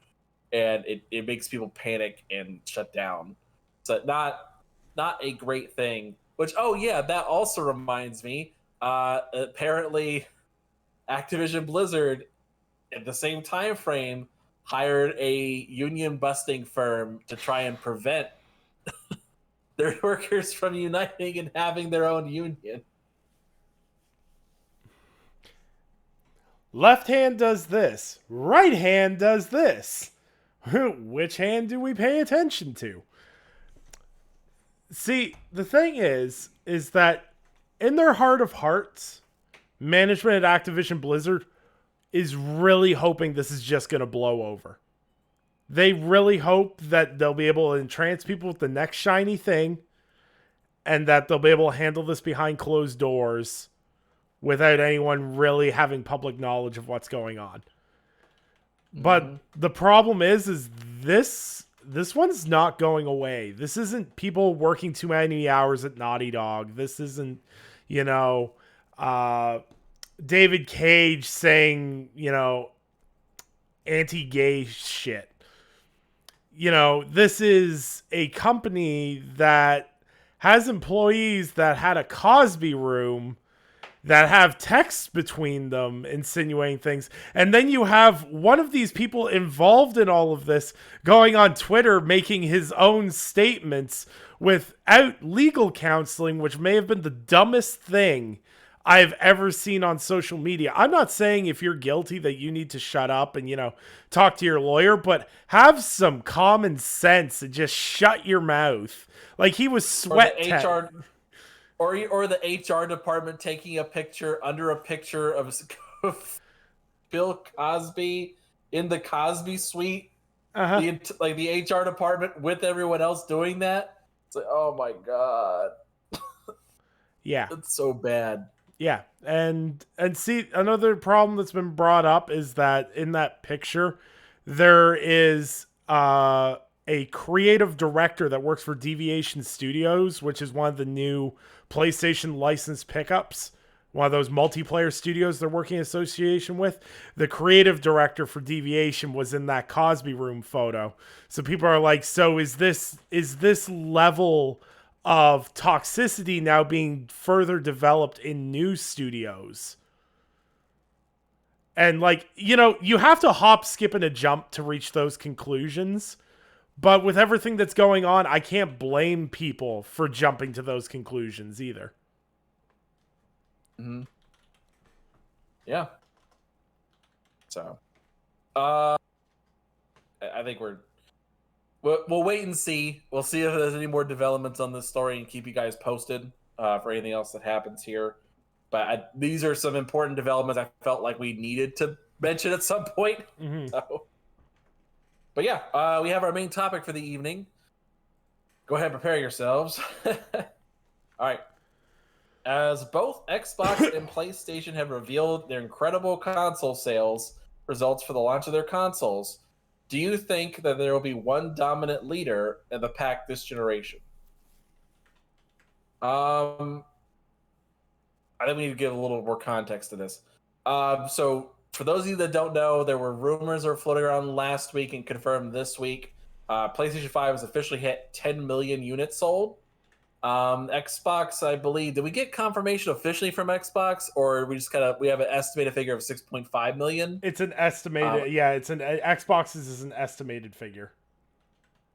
B: and it makes people panic and shut down. So not a great thing. Which, oh yeah, that also reminds me. Apparently, Activision Blizzard, at the same time frame, hired a union busting firm to try and prevent their workers from uniting and having their own union.
A: Left hand does this, right hand does this. Which hand do we pay attention to? See, the thing is that in their heart of hearts, management at Activision Blizzard is really hoping this is just going to blow over. They really hope that they'll be able to entrance people with the next shiny thing and that they'll be able to handle this behind closed doors without anyone really having public knowledge of what's going on. But the problem is this one's not going away. This isn't people working too many hours at Naughty Dog. This isn't, David Cage saying, anti-gay shit. This is a company that has employees that had a Cosby room that have texts between them insinuating things. And then you have one of these people involved in all of this going on Twitter making his own statements without legal counseling, which may have been the dumbest thing I've ever seen on social media. I'm not saying if you're guilty that you need to shut up and, talk to your lawyer, but have some common sense and just shut your mouth. Like he was sweat
B: or the HR department taking a picture under a picture of Bill Cosby in the Cosby suite. The HR department with everyone else doing that. It's like, oh my god.
A: Yeah.
B: It's so bad.
A: Yeah. And see, another problem that's been brought up is that in that picture, there is a creative director that works for Deviation Studios, which is one of the new PlayStation licensed pickups, one of those multiplayer studios they're working in association with. The creative director for Deviation was in that Cosby room photo. So people are like, so is this level of toxicity now being further developed in new studios? And you have to hop, skip, and a jump to reach those conclusions. But with everything that's going on, I can't blame people for jumping to those conclusions either.
B: Mm-hmm. Yeah. So, I think we'll wait and see. We'll see if there's any more developments on this story and keep you guys posted for anything else that happens here. But these are some important developments I felt like we needed to mention at some point.
A: Mm-hmm.
B: So. But yeah, we have our main topic for the evening. Go ahead and prepare yourselves. All right. As both Xbox and PlayStation have revealed their incredible console sales results for the launch of their consoles, do you think that there will be one dominant leader in the pack this generation? I think we need to give a little more context to this. So for those of you that don't know, there were rumors that were floating around last week and confirmed this week. PlayStation 5 has officially hit 10 million units sold. Xbox, I believe, did we get confirmation officially from Xbox, or we just we have an estimated figure of 6.5 million?
A: It's an estimated, it's an Xbox's is an estimated figure.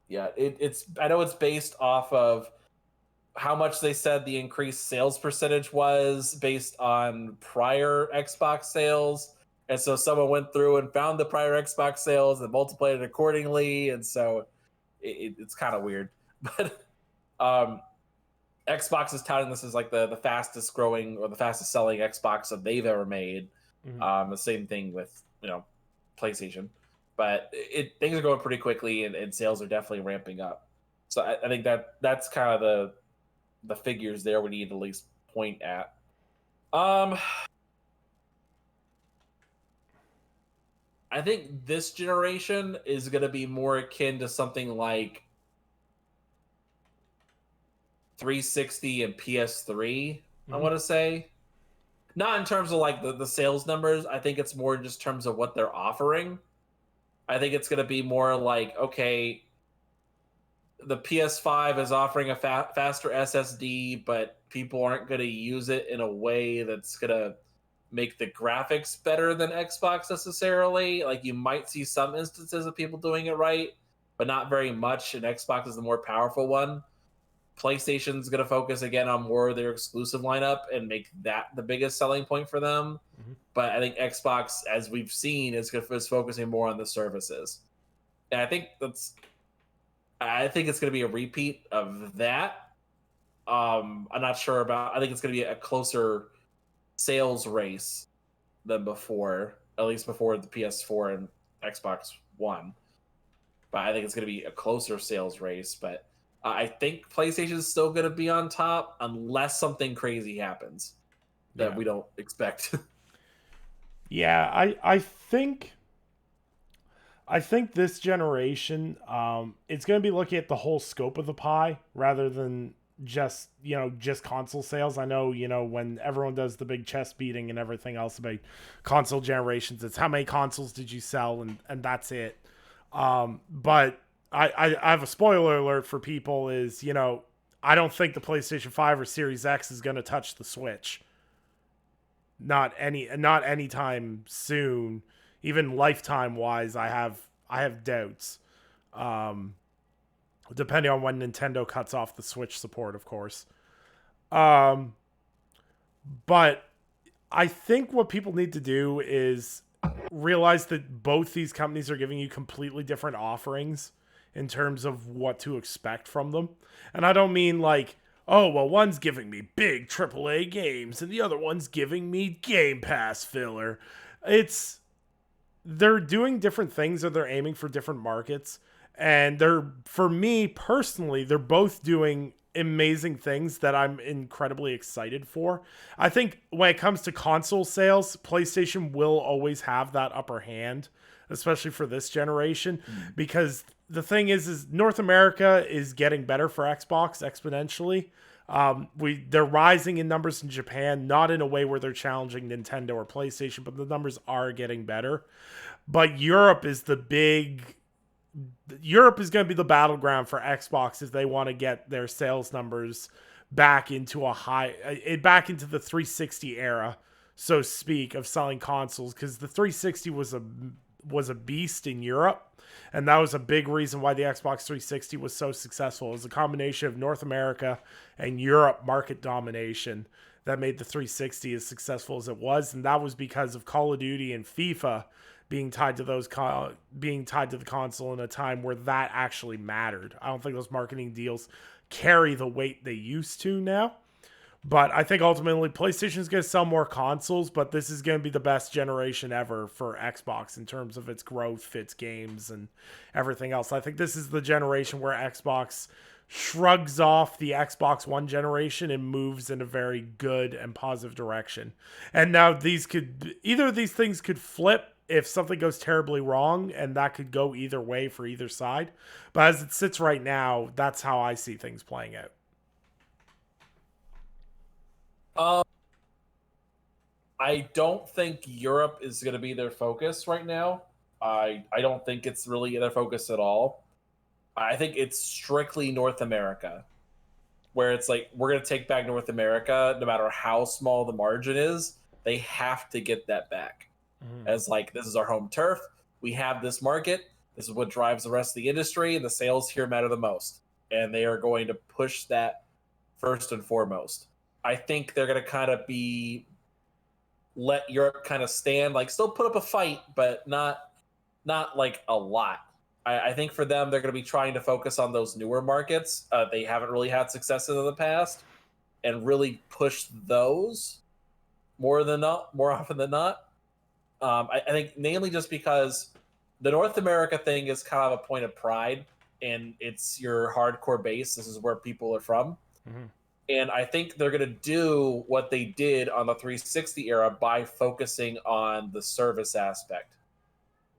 B: Yeah, it's I know it's based off of how much they said the increased sales percentage was based on prior Xbox sales. And so someone went through and found the prior Xbox sales and multiplied it accordingly. And so it's kind of weird. But Xbox is touting this as like the fastest growing or the fastest selling Xbox that they've ever made. Mm-hmm. The same thing with, PlayStation. But things are going pretty quickly and sales are definitely ramping up. So I think that's kind of the figures there we need to at least point at. I think this generation is going to be more akin to something like 360 and PS3, mm-hmm. I want to say. Not in terms of like the sales numbers. I think it's more just terms of what they're offering. I think it's going to be more like, okay, the PS5 is offering a faster SSD, but people aren't going to use it in a way that's going to make the graphics better than Xbox necessarily. Like you might see some instances of people doing it right, but not very much. And Xbox is the more powerful one. PlayStation's going to focus again on more of their exclusive lineup and make that the biggest selling point for them.
A: Mhm.
B: But I think Xbox, as we've seen, is focusing more on the services. And I think it's going to be a repeat of that. I'm not sure about. I think it's going to be a closer sales race than before, at least before the PS4 and Xbox One. But I think it's going to be a closer sales race. But I think PlayStation is still going to be on top unless something crazy happens that
A: Yeah.
B: we don't expect.
A: Yeah, I think this generation, it's going to be looking at the whole scope of the pie rather than just console sales. I know, when everyone does the big chest beating and everything else about console generations, it's how many consoles did you sell, and that's it. But I have a spoiler alert for people is, I don't think the PlayStation 5 or Series X is going to touch the Switch. Not anytime soon. Even lifetime wise, I have doubts. Um, Depending on when Nintendo cuts off the Switch support, of course. Um, but I think what people need to do is realize that both these companies are giving you completely different offerings in terms of what to expect from them. And I don't mean like, oh, well, one's giving me big AAA games and the other one's giving me Game Pass filler. It's they're doing different things or they're aiming for different markets. And for me personally, they're both doing amazing things that I'm incredibly excited for. I think when it comes to console sales, PlayStation will always have that upper hand, especially for this generation, because the thing is North America is getting better for Xbox exponentially. They're rising in numbers in Japan, not in a way where they're challenging Nintendo or PlayStation, but the numbers are getting better. But Europe is going to be the battleground for Xbox if they want to get their sales numbers back into back into the 360 era, so to speak, of selling consoles, because the 360 was a beast in Europe, and that was a big reason why the Xbox 360 was so successful. It was a combination of North America and Europe market domination that made the 360 as successful as it was, and that was because of Call of Duty and FIFA being tied to being tied to the console in a time where that actually mattered. I don't think those marketing deals carry the weight they used to now. But I think ultimately PlayStation is going to sell more consoles, but this is going to be the best generation ever for Xbox in terms of its growth, its games, and everything else. I think this is the generation where Xbox shrugs off the Xbox One generation and moves in a very good and positive direction. And now either of these things could flip if something goes terribly wrong, and that could go either way for either side. But as it sits right now, that's how I see things playing out.
B: um, I don't think Europe is going to be their focus right now. I don't think it's really their focus at all. I think it's strictly North America, where it's like we're going to take back North America no matter how small the margin is. They have to get that back.
A: Mhm.
B: As like, this is our home turf. We have this market. This is what drives the rest of the industry, and the sales here matter the most. And they are going to push that first and foremost. I think they're going to kind of let Europe kind of stand, like still put up a fight, but not like a lot. I think for them, they're going to be trying to focus on those newer markets. They haven't really had success in the past, and really push those more often than not. I think mainly just because the North America thing is kind of a point of pride, and it's your hardcore base. This is where people are from.
A: Mhm.
B: And I think they're going to do what they did on the 360 era by focusing on the service aspect.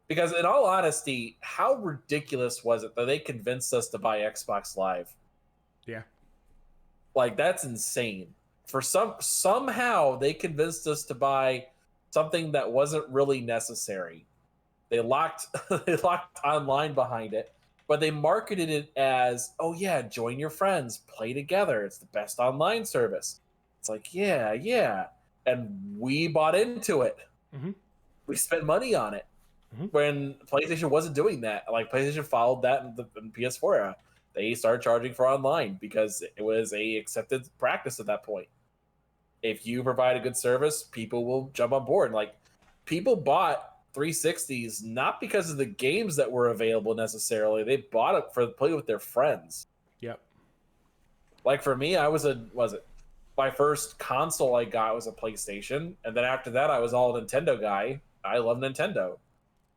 B: Because, in all honesty, how ridiculous was it that they convinced us to buy Xbox Live?
A: Yeah.
B: Like, that's insane. Somehow they convinced us to buy something that wasn't really necessary. They locked they locked online behind it, but they marketed it as, oh yeah, join your friends, play together. It's the best online service. It's like, yeah, yeah. And we bought into it.
A: Hmm.
B: We spent money on it
A: Hmm.
B: when PlayStation wasn't doing that. Like PlayStation followed that in PS4 era. They started charging for online because it was a accepted practice at that point. If you provide a good service, people will jump on board. Like people bought 360s not because of the games that were available necessarily. They bought it for play with their friends.
A: Yep.
B: Like for me, I was it my first console I got was a PlayStation, and then after that I was all a Nintendo guy. I love Nintendo.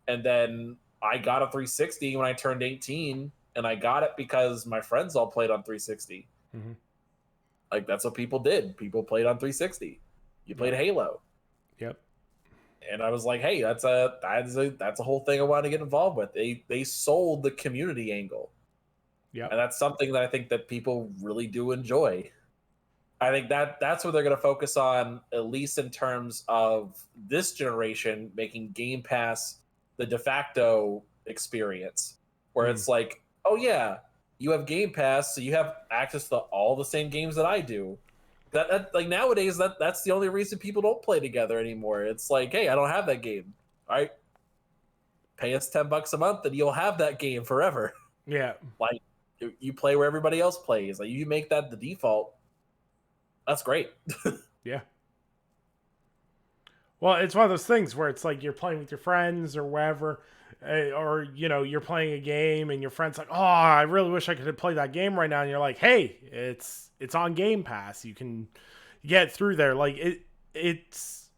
B: And then I got a 360 when I turned 18, and I got it because my friends all played on 360.
A: Hmm.
B: Like that's what people did. People played on 360. You played
A: Yep.
B: Halo.
A: Yep.
B: And I was like, hey, that's a whole thing I wanted to get involved with. They sold the community angle.
A: Yep.
B: And that's something that I think that people really do enjoy. I think that's what they're going to focus on, at least in terms of this generation, making Game Pass the de facto experience, where
A: Mm.
B: it's like, oh yeah, you have Game Pass, so you have access to all the same games that I do. That like nowadays, that's the only reason people don't play together anymore. It's like, hey, I don't have that game. All right, pay us $10 a month, and you'll have that game forever.
A: Yeah.
B: Like you play where everybody else plays. Like you make that the default. That's great.
A: Yeah. Well, it's one of those things where it's like you're playing with your friends or whatever, or you're playing a game and your friend's like, "Oh, I really wish I could play that game right now," and you're like, "Hey, it's on Game Pass. You can get through there." Like it's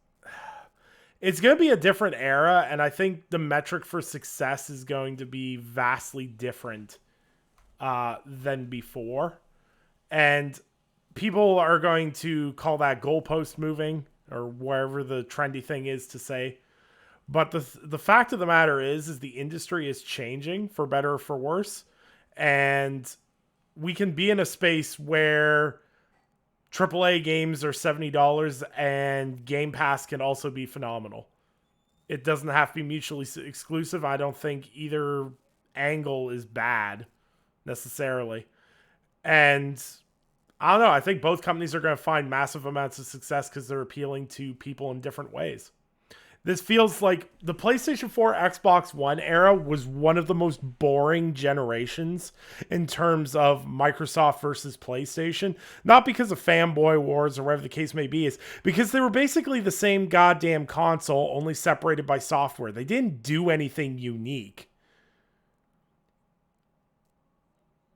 A: going to be a different era, and I think the metric for success is going to be vastly different than before, and people are going to call that goalpost moving or wherever the trendy thing is to say. But the fact of the matter is the industry is changing for better or for worse, and we can be in a space where AAA games are $70 and Game Pass can also be phenomenal. It doesn't have to be mutually exclusive. I don't think either angle is bad necessarily. And I don't know. I think both companies are going to find massive amounts of success because they're appealing to people in different ways. This feels like the PlayStation 4, Xbox One era was one of the most boring generations in terms of Microsoft versus PlayStation. Not because of fanboy wars or whatever the case may be, is because they were basically the same goddamn console, only separated by software. They didn't do anything unique.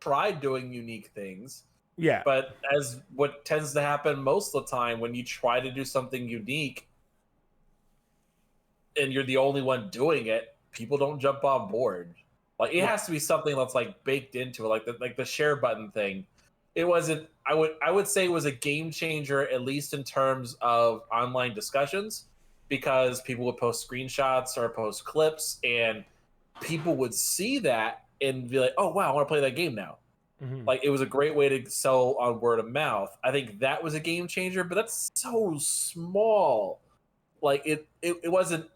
B: Tried doing unique things,
A: Yeah.
B: but as what tends to happen most of the time when you try to do something unique and you're the only one doing it, people don't jump on board. Like it
A: Yeah.
B: has to be something that's like baked into it, like the share button thing. It wasn't. I would say it was a game changer, at least in terms of online discussions, because people would post screenshots or post clips, and people would see that and be like, "Oh wow, I want to play that game now."
A: Mm-hmm.
B: Like it was a great way to sell on word of mouth. I think that was a game changer, but that's so small. Like it wasn't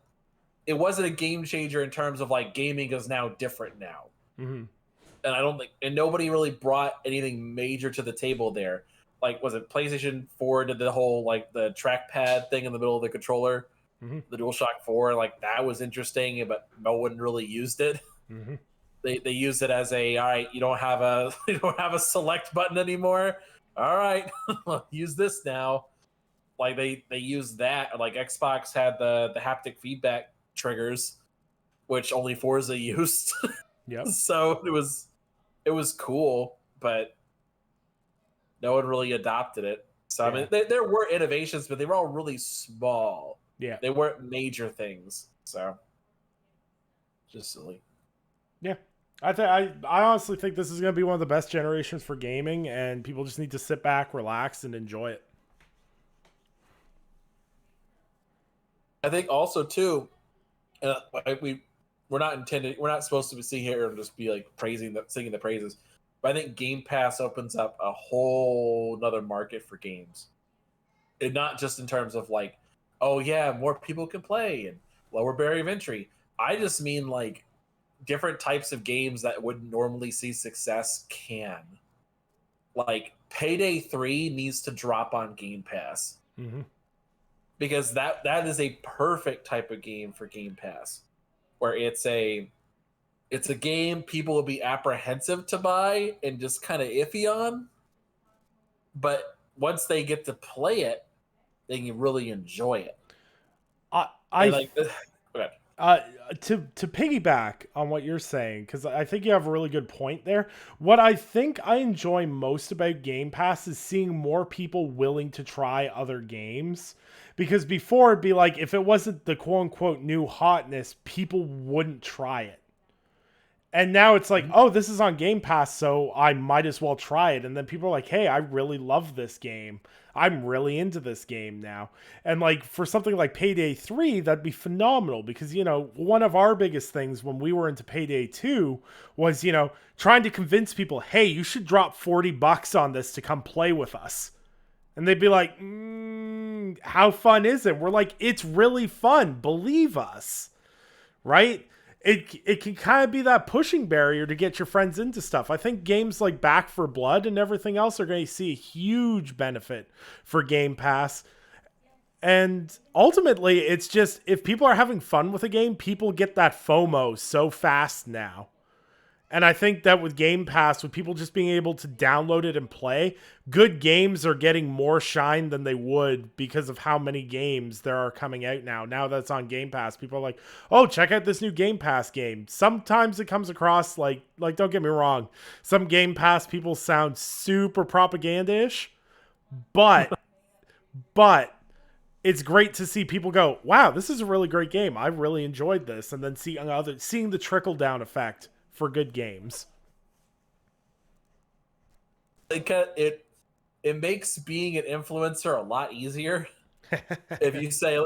B: a game changer in terms of like gaming is now different now.
A: Mm-hmm.
B: And I don't think and nobody really brought anything major to the table there. Like was it PlayStation 4 did the whole like the trackpad thing in the middle of the controller,
A: Mm-hmm.
B: the DualShock 4, like that was interesting, but no one really used it.
A: Mm-hmm.
B: They used it as a all right, you don't have a you don't have a select button anymore. All right, use this now. Like they used that. Like Xbox had the haptic feedback triggers, which only Forza used.
A: Yep.
B: So it was cool, but no one really adopted it. So I
A: Yeah.
B: mean, there were innovations, but they were all really small.
A: Yeah.
B: They weren't major things. So just silly.
A: Yeah. I honestly think this is going to be one of the best generations for gaming, and people just need to sit back, relax, and enjoy it.
B: I think also too, we're not supposed to sit here and just be like singing the praises, but I think Game Pass opens up a whole another market for games, and not just in terms of like, oh yeah, more people can play and lower barrier of entry. I just mean like different types of games that would normally see success can. Like Payday 3 needs to drop on Game Pass.
A: Mm-hmm.
B: Because that is a perfect type of game for Game Pass, where it's a game people will be apprehensive to buy and just kind of iffy on, but once they get to play it, they can really enjoy it.
A: I
B: And
A: I
B: like, okay.
A: Uh, to piggyback on what you're saying, because I think you have a really good point there. What I think I enjoy most about Game Pass is seeing more people willing to try other games. Because before it'd be like, if it wasn't the quote unquote new hotness, people wouldn't try it. And now it's like,
B: Mhm.
A: oh, this is on Game Pass, so I might as well try it. And then people are like, hey, I really love this game. I'm really into this game now. And like for something like Payday 3, that'd be phenomenal because, one of our biggest things when we were into Payday 2 was, trying to convince people, hey, you should drop $40 on this to come play with us. And they'd be like, how fun is it? We're like, it's really fun. Believe us. Right? It can kind of be that pushing barrier to get your friends into stuff. I think games like Back for Blood and everything else are going to see a huge benefit for Game Pass. And ultimately, it's just if people are having fun with a game, people get that FOMO so fast now. And I think that with Game Pass, with people just being able to download it and play, good games are getting more shine than they would because of how many games there are coming out now. Now that's on Game Pass, people are like, "Oh, check out this new Game Pass game." Sometimes it comes across like don't get me wrong, some Game Pass people sound super propaganda-ish, but but it's great to see people go, "Wow, this is a really great game. I really enjoyed this," and then seeing the trickle down effect for good games.
B: It makes being an influencer a lot easier if you say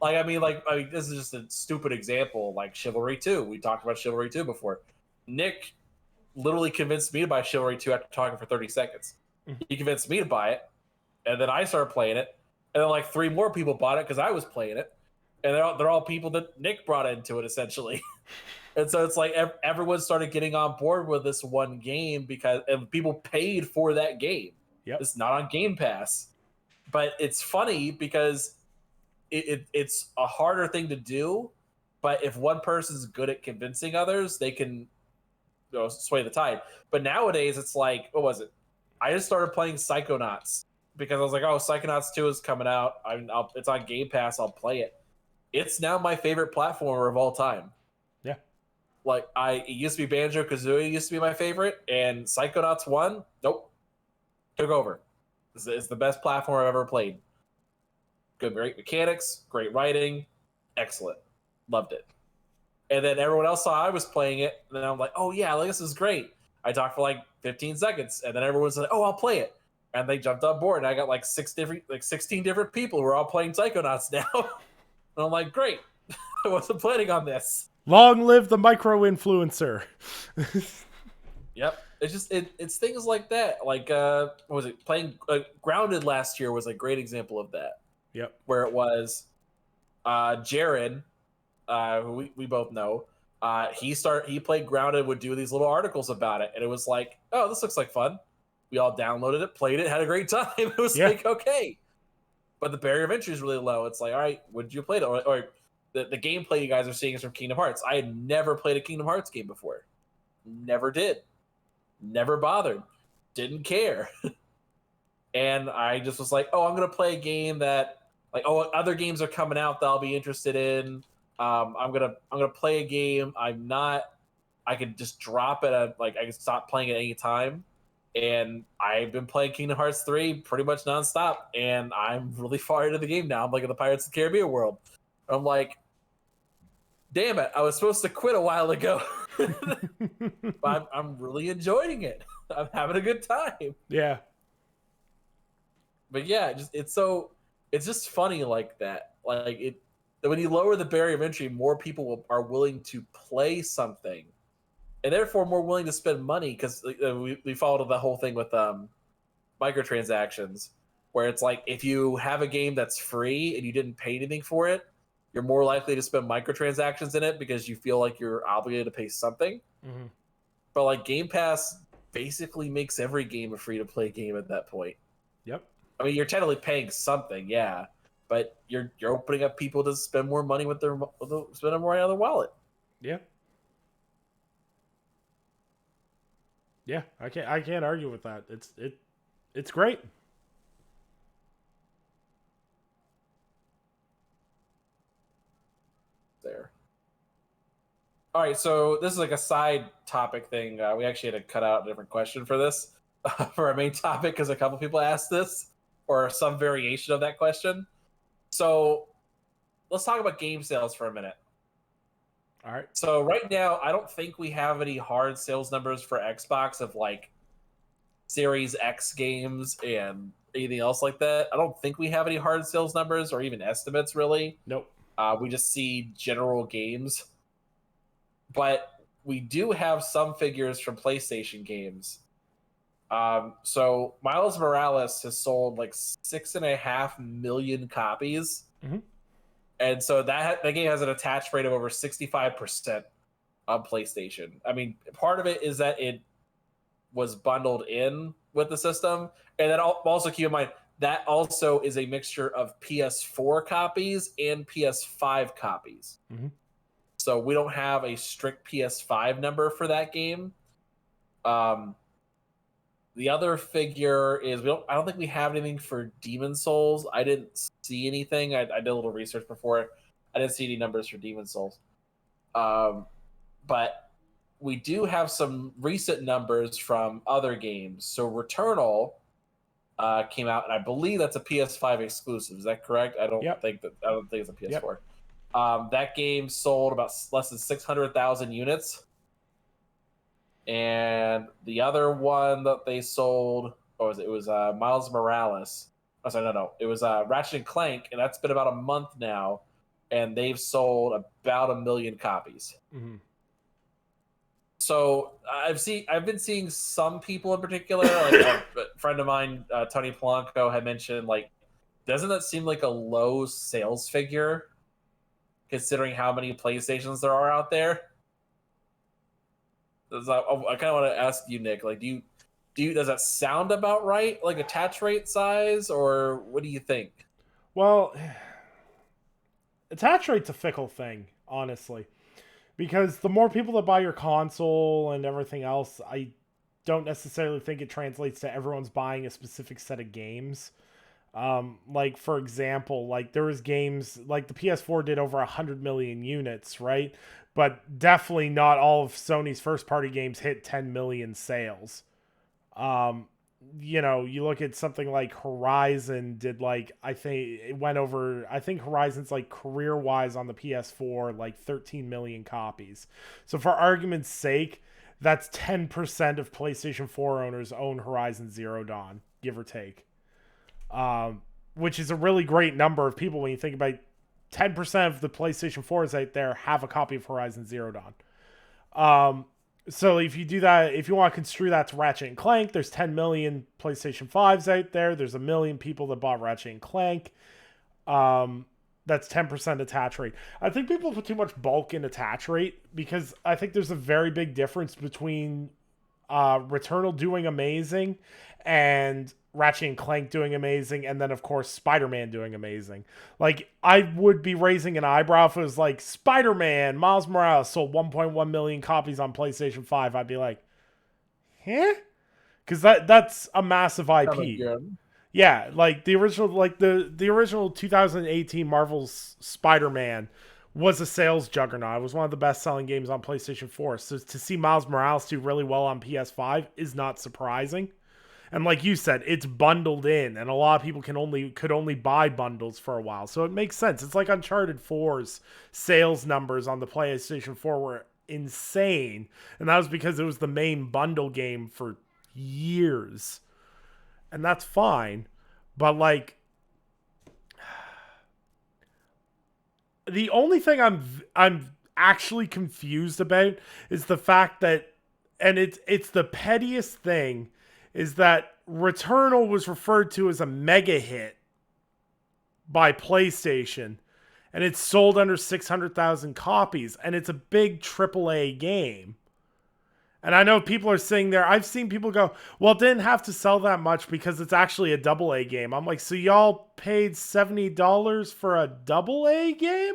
B: like this is just a stupid example, like Chivalry 2. We talked about Chivalry 2 before. Nick literally convinced me to buy Chivalry 2 after talking for 30 seconds. He convinced me to buy it, and then I started playing it, and then like three more people bought it because I was playing it, and they're all people that Nick brought into it essentially. And so it's like everyone started getting on board with this one game because and people paid for that game.
A: Yep.
B: It's not on Game Pass, but it's funny because it's a harder thing to do. But if one person's good at convincing others, they can sway the tide. But nowadays, it's like, what was it? I just started playing Psychonauts because I was like, oh, Psychonauts 2 is coming out. It's on Game Pass. I'll play it. It's now my favorite platformer of all time.
A: Yeah.
B: Like it used to be Banjo-Kazooie used to be my favorite, and Psychonauts 1, nope, took over. It's the best platform I've ever played. Great mechanics, great writing, excellent. Loved it. And then everyone else saw I was playing it, and then I'm like, oh yeah, like, this is great. I talked for like 15 seconds, and then everyone's like, oh, I'll play it. And they jumped on board, and I got like 16 different people who are all playing Psychonauts now. And I'm like, great. I wasn't planning on this.
A: Long live the micro influencer.
B: Yep. It's just it's things like that. Like what was it? Playing Grounded last year was a great example of that.
A: Yep.
B: Where it was Jared, who we both know, he played Grounded, would do these little articles about it, and it was like, oh, this looks like fun. We all downloaded it, played it, had a great time. It was like, okay. But the barrier of entry is really low. It's like, all right, would you play it? Or the gameplay you guys are seeing is from Kingdom Hearts. I had never played a Kingdom Hearts game before. Never did. Never bothered. Didn't care. And I just was like, oh, I'm going to play a game that, like, oh, other games are coming out that I'll be interested in. I'm gonna play a game. I could just drop it I can stop playing at any time. And I've been playing Kingdom Hearts 3 pretty much nonstop, and I'm really far into the game now. I'm like in the Pirates of the Caribbean world. I'm like, damn it, I was supposed to quit a while ago. But I'm really enjoying it. I'm having a good time.
A: Yeah.
B: But yeah, it's just funny like that. Like when you lower the barrier of entry, more people are willing to play something, and therefore more willing to spend money because we followed the whole thing with microtransactions, where it's like if you have a game that's free and you didn't pay anything for it, you're more likely to spend microtransactions in it because you feel like you're obligated to pay something.
A: Mm-hmm.
B: But like Game Pass basically makes every game a free to play game at that point.
A: Yep.
B: I mean, you're technically paying something, yeah, but you're opening up people to spend more money with their spend more money on their wallet.
A: Yeah. Yeah, I can't argue with that. It's great.
B: There. All right, so this is like a side topic thing. We actually had to cut out a different question for this for our main topic because a couple people asked this or some variation of that question. So let's talk about game sales for a minute.
A: All right.
B: So right now, I don't think we have any hard sales numbers for Xbox of like Series X games and anything else like that. I don't think we have any hard sales numbers or even estimates really.
A: Nope.
B: We just see general games. But we do have some figures from PlayStation games. So Miles Morales has sold like 6.5 million copies.
A: Mm-hmm.
B: And so that game has an attach rate of over 65% on PlayStation. I mean, part of it is that it was bundled in with the system. And then also keep in mind, that also is a mixture of PS4 copies and PS5 copies.
A: Mm-hmm.
B: So we don't have a strict PS5 number for that game. The other figure is I don't think we have anything for Demon Souls. I didn't see anything. I did a little research before. I didn't see any numbers for Demon Souls. But we do have some recent numbers from other games. So Returnal came out, and I believe that's a PS5 exclusive. Is that correct? I don't think it's a PS4. Yep. That game sold about less than 600,000 units. And the other one that they sold, what was it? It was Miles Morales. Oh, sorry, no. It was Ratchet and Clank, and that's been about a month now, and they've sold about 1 million copies.
A: Mm-hmm.
B: So I've been seeing some people in particular, like a friend of mine, Tony Polanco, had mentioned, like, doesn't that seem like a low sales figure, considering how many PlayStations there are out there? I kind of want to ask you, Nick. Like, does that sound about right? Like attach rate size, or what do you think?
A: Well, attach rate's a fickle thing, honestly, because the more people that buy your console and everything else, I don't necessarily think it translates to everyone's buying a specific set of games. Like for example, like there was games like the PS4 did over 100 million units, right? But definitely not all of Sony's first party games hit 10 million sales. You look at something like Horizon did like, I think Horizon's like career wise on the PS4, like 13 million copies. So for argument's sake, that's 10% of PlayStation 4 owners own Horizon Zero Dawn, give or take. Which is a really great number of people when you think about 10% of the PlayStation 4s out there have a copy of Horizon Zero Dawn. So if you do that, if you want to construe that to Ratchet and Clank, there's 10 million PlayStation 5s out there. There's 1 million people that bought Ratchet and Clank. That's 10% attach rate. I think people put too much bulk in attach rate because I think there's a very big difference between Returnal doing amazing and Ratchet and Clank doing amazing, and then of course Spider-Man doing amazing. Like, I would be raising an eyebrow if it was like Spider-Man Miles Morales sold 1.1 million copies on PlayStation 5. I'd be like, huh? Because that's a massive IP. Yeah, like the original, the original 2018 Marvel's Spider-Man was a sales juggernaut. It was one of the best-selling games on PlayStation 4. So to see Miles Morales do really well on PS5 is not surprising. And like you said, it's bundled in, and a lot of people could only buy bundles for a while. So it makes sense. It's like Uncharted 4's sales numbers on the PlayStation 4 were insane. And that was because it was the main bundle game for years. And that's fine. But like, the only thing I'm actually confused about is the fact that, and it's the pettiest thing, is that Returnal was referred to as a mega hit by PlayStation, and it's sold under 600,000 copies, and it's a big AAA game. And I know people are saying there, I've seen people go, well, it didn't have to sell that much because it's actually a double A game. I'm like, so y'all paid $70 for a double A game?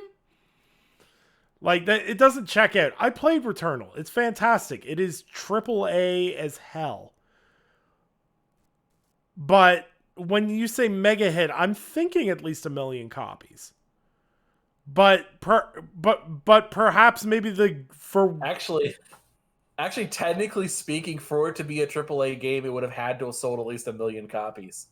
A: Like, that, it doesn't check out. I played Returnal. It's fantastic. It is triple A as hell. But when you say mega hit, I'm thinking at least 1 million copies. But perhaps maybe
B: Actually, technically speaking, for it to be a AAA game, it would have had to have sold at least 1 million copies.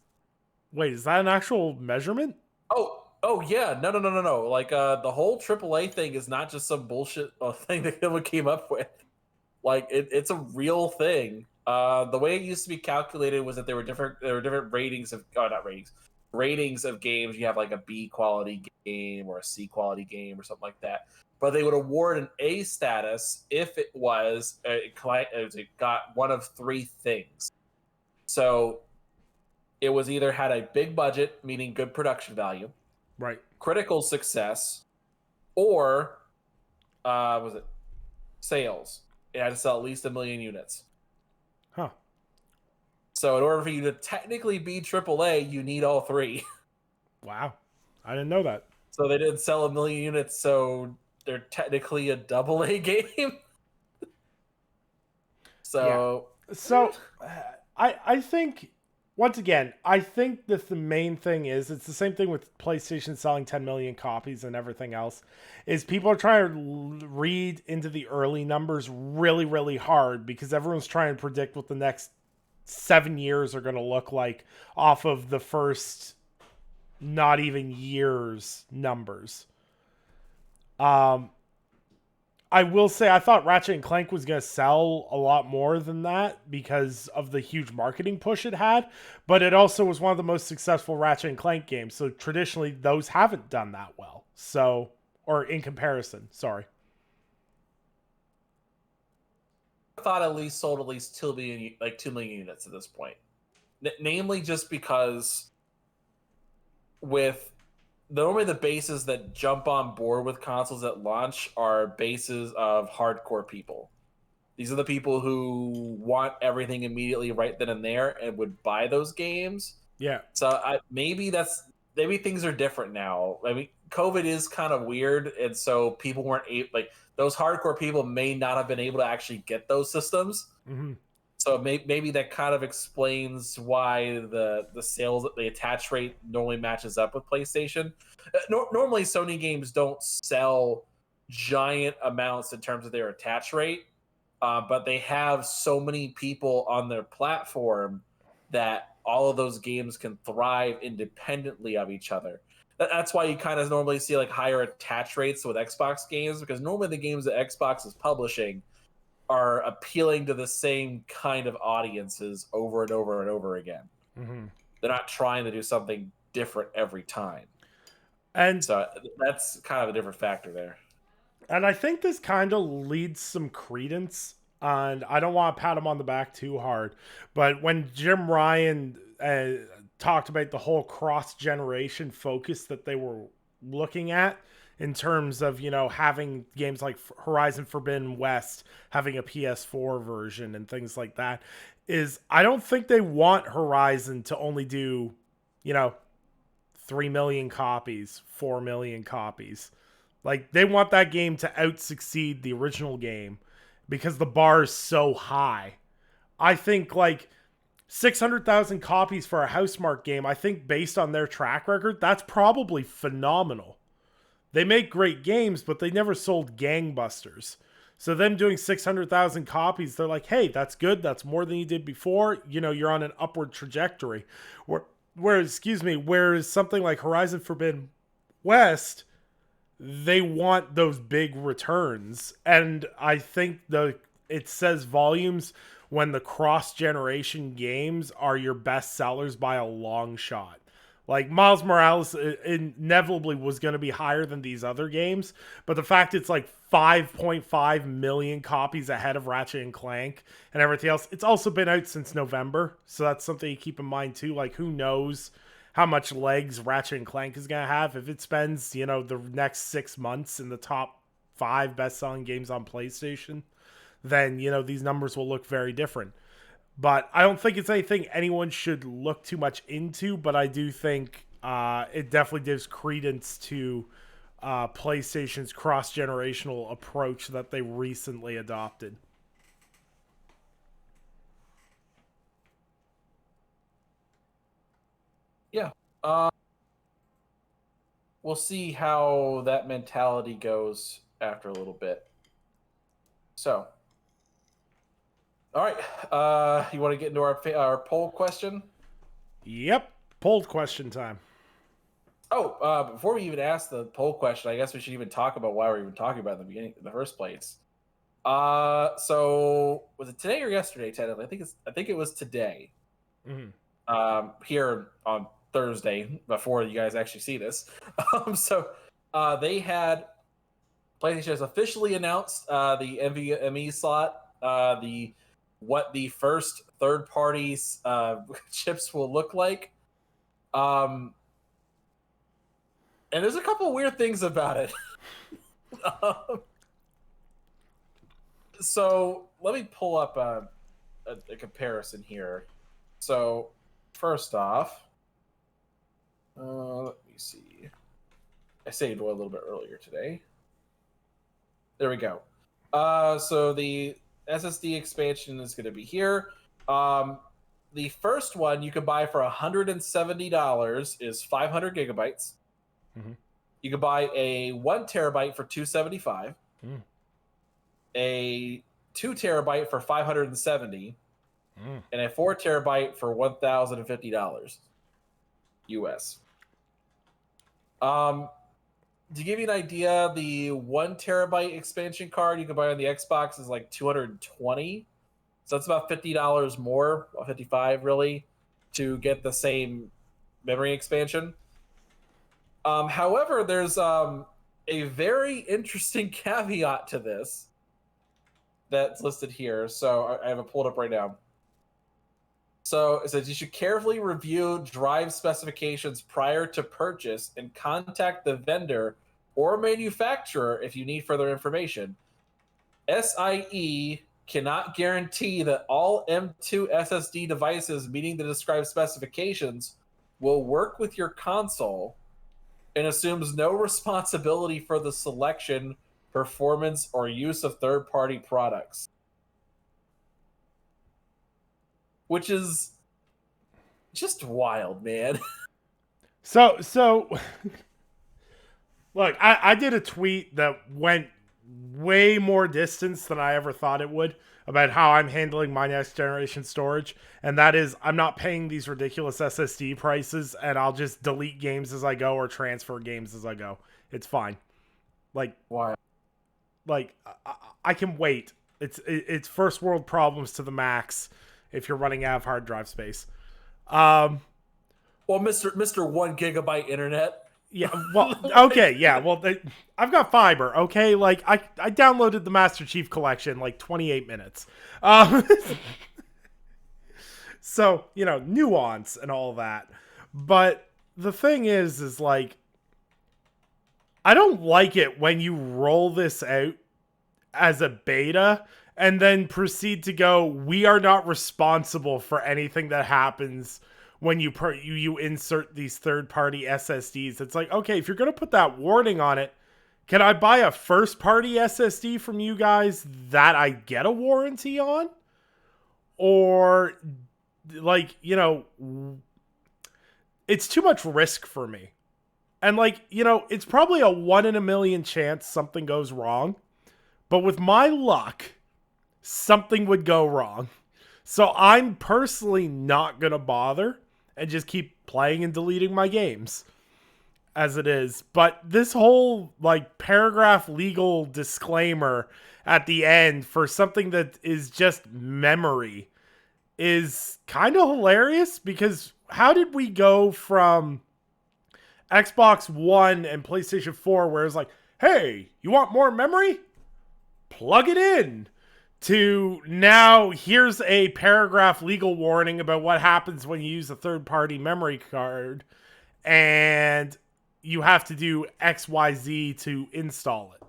A: Wait, is that an actual measurement?
B: Oh yeah, no. Like the whole AAA thing is not just some bullshit thing that someone came up with. Like it's a real thing. The way it used to be calculated was that there were different ratings of ratings of games. You have like a B quality game or a C quality game or something like that. But they would award an A status if it was it got one of 3 things. So it was either had a big budget, meaning good production value,
A: Right.
B: critical success, or was it sales? It had to sell at least 1 million units.
A: Huh.
B: So in order for you to technically be AAA, you need all 3.
A: Wow. I didn't know that.
B: So they didn't sell 1 million units, so they're technically a double A game. So
A: yeah. So I think, once again, I think that the main thing is, it's the same thing with PlayStation selling 10 million copies and everything else, is people are trying to read into the early numbers really, really hard because everyone's trying to predict what the next 7 years are going to look like off of the first not even years numbers. I will say I thought Ratchet and Clank was going to sell a lot more than that because of the huge marketing push it had, but it also was one of the most successful Ratchet and Clank games. So traditionally those haven't done that well. So, or in comparison, sorry.
B: I thought at least sold at least 2 million units at this point. Namely just because with normally the bases that jump on board with consoles at launch are bases of hardcore people. These are the people who want everything immediately right then and there and would buy those games.
A: Yeah.
B: So maybe things are different now. I mean, COVID is kind of weird, and so people weren't able, like those hardcore people may not have been able to actually get those systems.
A: Mm-hmm.
B: So maybe that kind of explains why the sales, the attach rate normally matches up with PlayStation. Normally, Sony games don't sell giant amounts in terms of their attach rate, but they have so many people on their platform that all of those games can thrive independently of each other. That's why you kind of normally see like higher attach rates with Xbox games, because normally the games that Xbox is publishing are appealing to the same kind of audiences over and over and over again.
A: Mm-hmm.
B: They're not trying to do something different every time.
A: And
B: so that's kind of a different factor there.
A: And I think this kind of leads some credence, and I don't want to pat him on the back too hard, but when Jim Ryan talked about the whole cross-generation focus that they were looking at, in terms of, you know, having games like Horizon Forbidden West having a PS4 version and things like that, is I don't think they want Horizon to only do, you know, 3 million copies, 4 million copies. Like, they want that game to out-succeed the original game because the bar is so high. I think, like, 600,000 copies for a Housemarque game, I think based on their track record, that's probably phenomenal. They make great games, but they never sold gangbusters. So them doing 600,000 copies, they're like, hey, that's good. That's more than you did before. You know, you're on an upward trajectory. Whereas something like Horizon Forbidden West, they want those big returns. And I think it says volumes when the cross-generation games are your best sellers by a long shot. Like, Miles Morales inevitably was going to be higher than these other games, but the fact it's like 5.5 million copies ahead of Ratchet and Clank and everything else, it's also been out since November, so that's something you keep in mind too. Like, who knows how much legs Ratchet and Clank is going to have. If it spends, the next 6 months in the top 5 best-selling games on PlayStation, then, these numbers will look very different. But I don't think it's anything anyone should look too much into, but I do think it definitely gives credence to PlayStation's cross-generational approach that they recently adopted.
B: Yeah. We'll see how that mentality goes after a little bit. So, all right. You want to get into our poll question?
A: Yep. Poll question time.
B: Oh, before we even ask the poll question, I guess we should even talk about why we're even talking about it in the beginning, in the first place. So was it today or yesterday? Technically, I think it was today. Here on Thursday, before you guys actually see this. They had PlayStation has officially announced the NVMe slot, what the first third parties chips will look like. And there's a couple weird things about it. So let me pull up a comparison here. So first off, let me see. I saved one a little bit earlier today. There we go. So the SSD expansion is going to be here. The first one you can buy for $170 is 500 gigabytes.
A: Mm-hmm.
B: You can buy a 1 terabyte for $275. A 2 terabyte for $570. And a 4 terabyte for $1,050 US. To give you an idea, the 1 terabyte expansion card you can buy on the Xbox is like $220. So that's about $50 more, about $55 really, to get the same memory expansion. However, there's a very interesting caveat to this that's listed here. So I have it pulled up right now. So it says you should carefully review drive specifications prior to purchase and contact the vendor or manufacturer if you need further information. SIE cannot guarantee that all M2 SSD devices meeting the described specifications will work with your console and assumes no responsibility for the selection, performance, or use of third-party products. Which is just wild, man.
A: So look, I did a tweet that went way more distance than I ever thought it would about how I'm handling my next generation storage, and that is I'm not paying these ridiculous SSD prices, and I'll just delete games as I go or transfer games as I go. It's fine. Like,
B: why?
A: Like I can wait. It's first world problems to the max if you're running out of hard drive space.
B: Well, Mr. 1 gigabyte internet.
A: Yeah, well, okay, yeah, well, I've got fiber, okay? Like, I downloaded the Master Chief Collection, like, 28 minutes. So, nuance and all that. But the thing is, like, I don't like it when you roll this out as a beta and then proceed to go, we are not responsible for anything that happens when you insert these third-party SSDs. It's like, okay, if you're going to put that warning on it, can I buy a first-party SSD from you guys that I get a warranty on? Or, like, it's too much risk for me. And, like, it's probably a 1 in a million chance something goes wrong. But with my luck, something would go wrong. So I'm personally not going to bother and just keep playing and deleting my games as it is. But this whole, like, paragraph legal disclaimer at the end for something that is just memory is kind of hilarious, because how did we go from Xbox One and PlayStation 4 where it's like, hey, you want more memory? Plug it in, to now here's a paragraph legal warning about what happens when you use a third-party memory card, and you have to do XYZ to install it.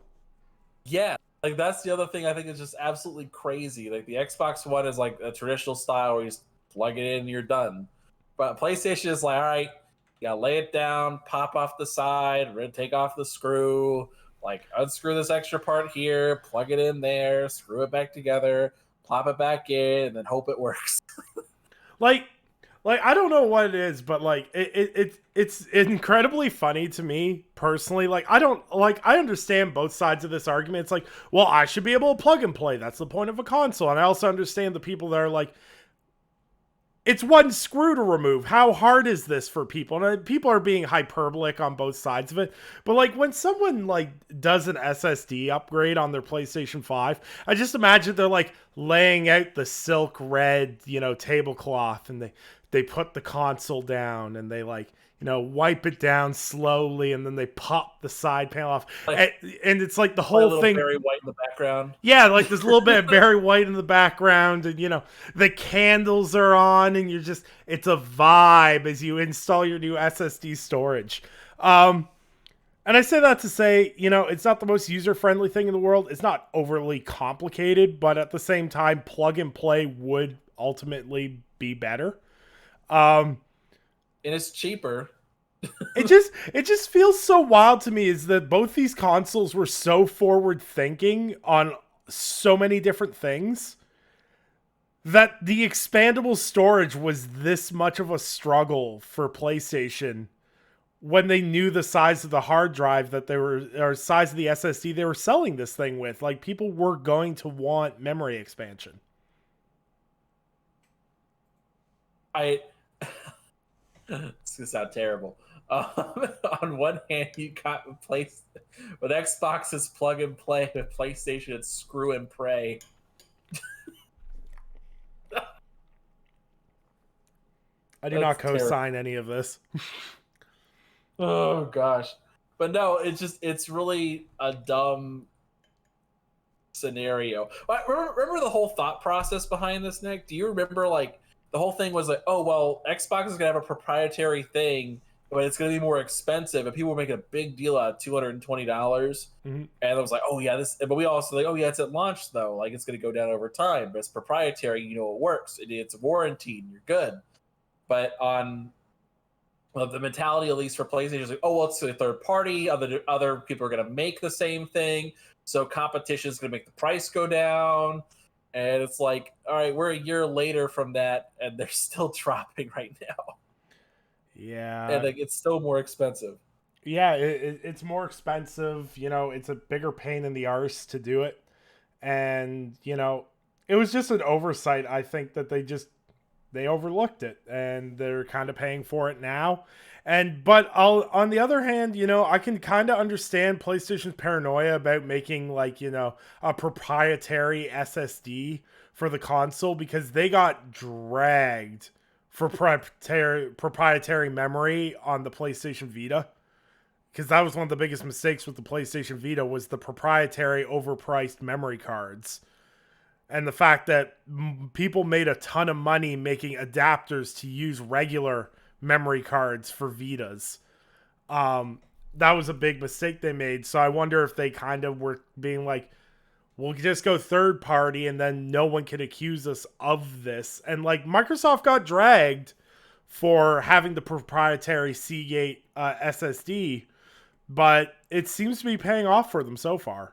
B: Yeah, like that's the other thing I think is just absolutely crazy. Like the Xbox One is like a traditional style where you just plug it in and you're done. But PlayStation is like, all right, you gotta lay it down, pop off the side, take off the screw, like unscrew this extra part here, plug it in there, screw it back together, plop it back in, and then hope it works.
A: Like I don't know what it is, but like it's incredibly funny to me personally. Like I don't like I understand both sides of this argument. It's like, well, I should be able to plug and play. That's the point of a console. And I also understand the people that are like, it's one screw to remove. How hard is this for people? And people are being hyperbolic on both sides of it. But like when someone like does an SSD upgrade on their PlayStation 5, I just imagine they're like laying out the silk red, tablecloth, and they put the console down and they like, wipe it down slowly, and then they pop the side panel off.
B: Like,
A: and it's like the
B: a
A: whole
B: little
A: thing.
B: Barry White in the background.
A: Yeah, like there's a little bit of Barry White in the background, and the candles are on, and it's a vibe as you install your new SSD storage. And I say that to say, it's not the most user-friendly thing in the world. It's not overly complicated, but at the same time, plug and play would ultimately be better.
B: And it's cheaper.
A: It just feels so wild to me is that both these consoles were so forward thinking on so many different things that the expandable storage was this much of a struggle for PlayStation when they knew the size of the hard drive that they were, or size of the SSD they were selling this thing with. Like, people were going to want memory expansion.
B: It's gonna sound terrible. On one hand, you got place with Xbox's plug and play, with PlayStation it's screw and pray.
A: I do not co-sign any of this.
B: Oh gosh, but no, it's really a dumb scenario. Remember the whole thought process behind this, Nick? Do you remember like the whole thing was like, oh well, Xbox is gonna have a proprietary thing, but it's gonna be more expensive, and people were making a big deal out of $220.
A: Mm-hmm.
B: And it was like, oh yeah, but we also like, oh yeah, it's at launch though, like it's gonna go down over time, but it's proprietary, it works, it's warranted, and you're good. But on the mentality, at least for PlayStation, is like, oh well, it's a third party, other people are gonna make the same thing, so competition is gonna make the price go down. And it's like, all right, we're a year later from that, and they're still dropping right now.
A: Yeah.
B: And like, it's still more expensive.
A: Yeah, it's more expensive. It's a bigger pain in the arse to do it. And, it was just an oversight. I think that they overlooked it, and they're kind of paying for it now. But on the other hand, I can kind of understand PlayStation's paranoia about making like, a proprietary SSD for the console, because they got dragged for proprietary memory on the PlayStation Vita. Because that was one of the biggest mistakes with the PlayStation Vita, was the proprietary overpriced memory cards. And the fact that people made a ton of money making adapters to use regular memory cards for Vitas. That was a big mistake they made. So I wonder if they kind of were being like, we'll just go third party and then no one can accuse us of this. And like, Microsoft got dragged for having the proprietary Seagate SSD, but it seems to be paying off for them so far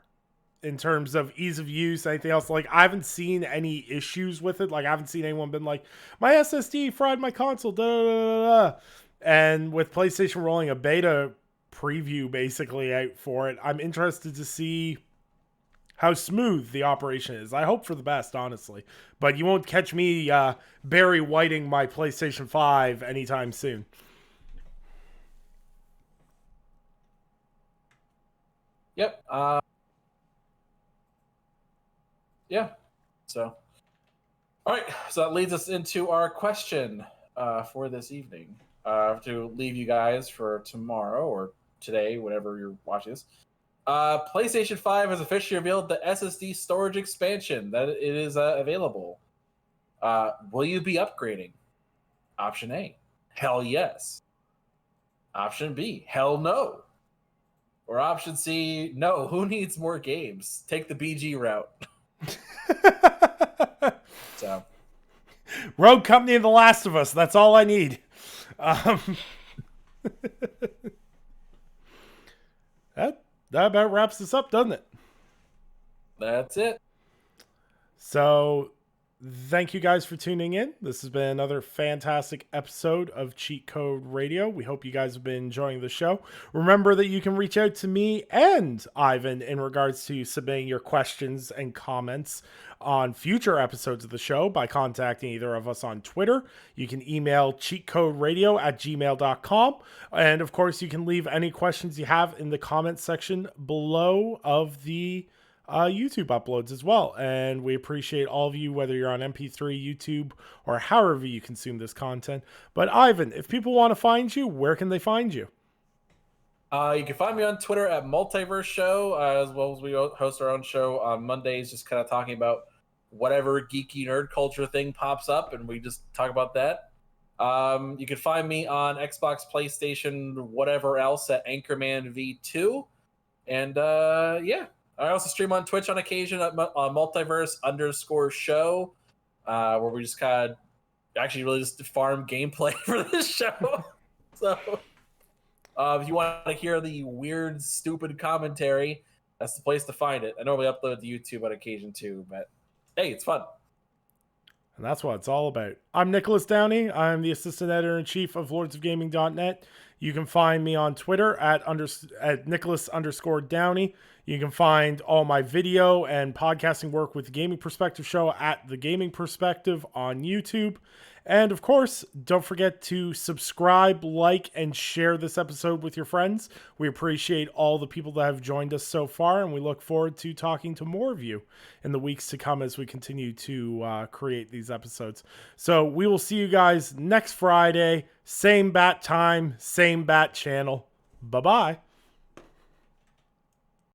A: in terms of ease of use, anything else. Like, I haven't seen any issues with it. Like, I haven't seen anyone been like, my SSD fried my console, da da da da. And with PlayStation rolling a beta preview basically out for it, I'm interested to see how smooth the operation is. I hope for the best, honestly. But you won't catch me Barry Whiting my PlayStation 5 anytime soon.
B: Yep. Yeah. So, all right. So that leads us into our question for this evening. To leave you guys for tomorrow or today, whenever you're watching this. PlayStation 5 has officially revealed the SSD storage expansion that it is available. Will you be upgrading? Option A, hell yes. Option B, hell no. Or option C, no, who needs more games? Take the BG route. So
A: Rogue Company and The Last of Us. That's all I need. Um, that about wraps this up, doesn't it?
B: that's it.
A: So thank you guys for tuning in. This has been another fantastic episode of Cheat Code Radio. We hope you guys have been enjoying the show. Remember that you can reach out to me and Ivan in regards to submitting your questions and comments on future episodes of the show by contacting either of us on Twitter. You can email cheatcoderadio@gmail.com. And of course, you can leave any questions you have in the comment section below of the YouTube uploads as well. And we appreciate all of you, whether you're on MP3, YouTube, or however you consume this content. But Ivan, if people want to find you, where can they find you?
B: You can find me on Twitter at Multiverse Show, as well as we host our own show on Mondays, just kind of talking about whatever geeky nerd culture thing pops up, and we just talk about that. You can find me on Xbox, PlayStation, whatever else at Anchorman V2. And yeah, I also stream on Twitch on occasion at Multiverse_show, where we just kind of actually really just farm gameplay for this show. So if you want to hear the weird, stupid commentary, that's the place to find it. I normally upload to YouTube on occasion too, but hey, it's fun.
A: And that's what it's all about. I'm Nicholas Downie. I'm the assistant editor-in-chief of lordsofgaming.net. You can find me on Twitter at Nicholas_Downie. You can find all my video and podcasting work with the Gaming Perspective Show at The Gaming Perspective on YouTube. And of course, don't forget to subscribe, like, and share this episode with your friends. We appreciate all the people that have joined us so far, and we look forward to talking to more of you in the weeks to come as we continue to create these episodes. So we will see you guys next Friday. Same bat time, same bat channel. Bye-bye.